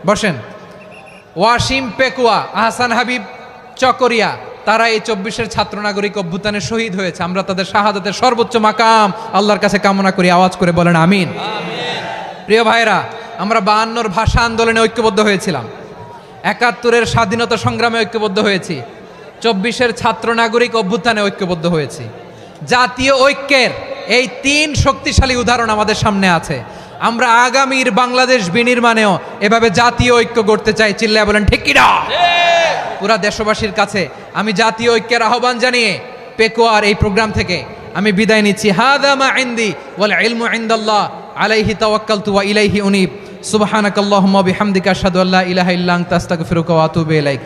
বসেন। ওয়াসিম পেকুয়া, আহসান হাবিব চকরিয়া, তারা এই 24-এর ছাত্র নাগরিক অভ্যুত্থানে শহীদ হয়েছে। আমরা তাদের শাহাদাতের সর্বোচ্চ মাকাম আল্লাহর কাছে কামনা করি। আওয়াজ করে বলেন আমিন। প্রিয় ভাইরা, আমরা 52-র ভাষা আন্দোলনে ঐক্যবদ্ধ হয়েছিলাম, 71-এর স্বাধীনতা সংগ্রামে ঐক্যবদ্ধ হয়েছি, 24-এর ছাত্র নাগরিক অভ্যুত্থানে ঐক্যবদ্ধ হয়েছি। জাতীয় ঐক্যের এই তিন শক্তিশালী উদাহরণ আমাদের সামনে আছে। আমরা আগামীর বাংলাদেশ বিনির্মাণেও এভাবে জাতীয় ঐক্য গড়তে চাই। চিল্লায় বলেন ঠিক কিনা? পুরা দেশবাসীর কাছে আমি জাতীয় ঐক্যের আহ্বান জানিয়ে পেকুয়ার এই প্রোগ্রাম থেকে আমি বিদায় নিচ্ছি। হাদা মা ইনদি ওয়াল ইলমু ইনদাল্লাহ আলাইহি তাওয়াক্কালতু ওয়া ইলাইহি উনীব। সুবহানাকাল্লাহুম্মা বিহামদিকা আশহাদু আল্লা ইলাহা ইল্লা আনতা আস্তাগফিরুকা ওয়া আতুবু ইলাইক।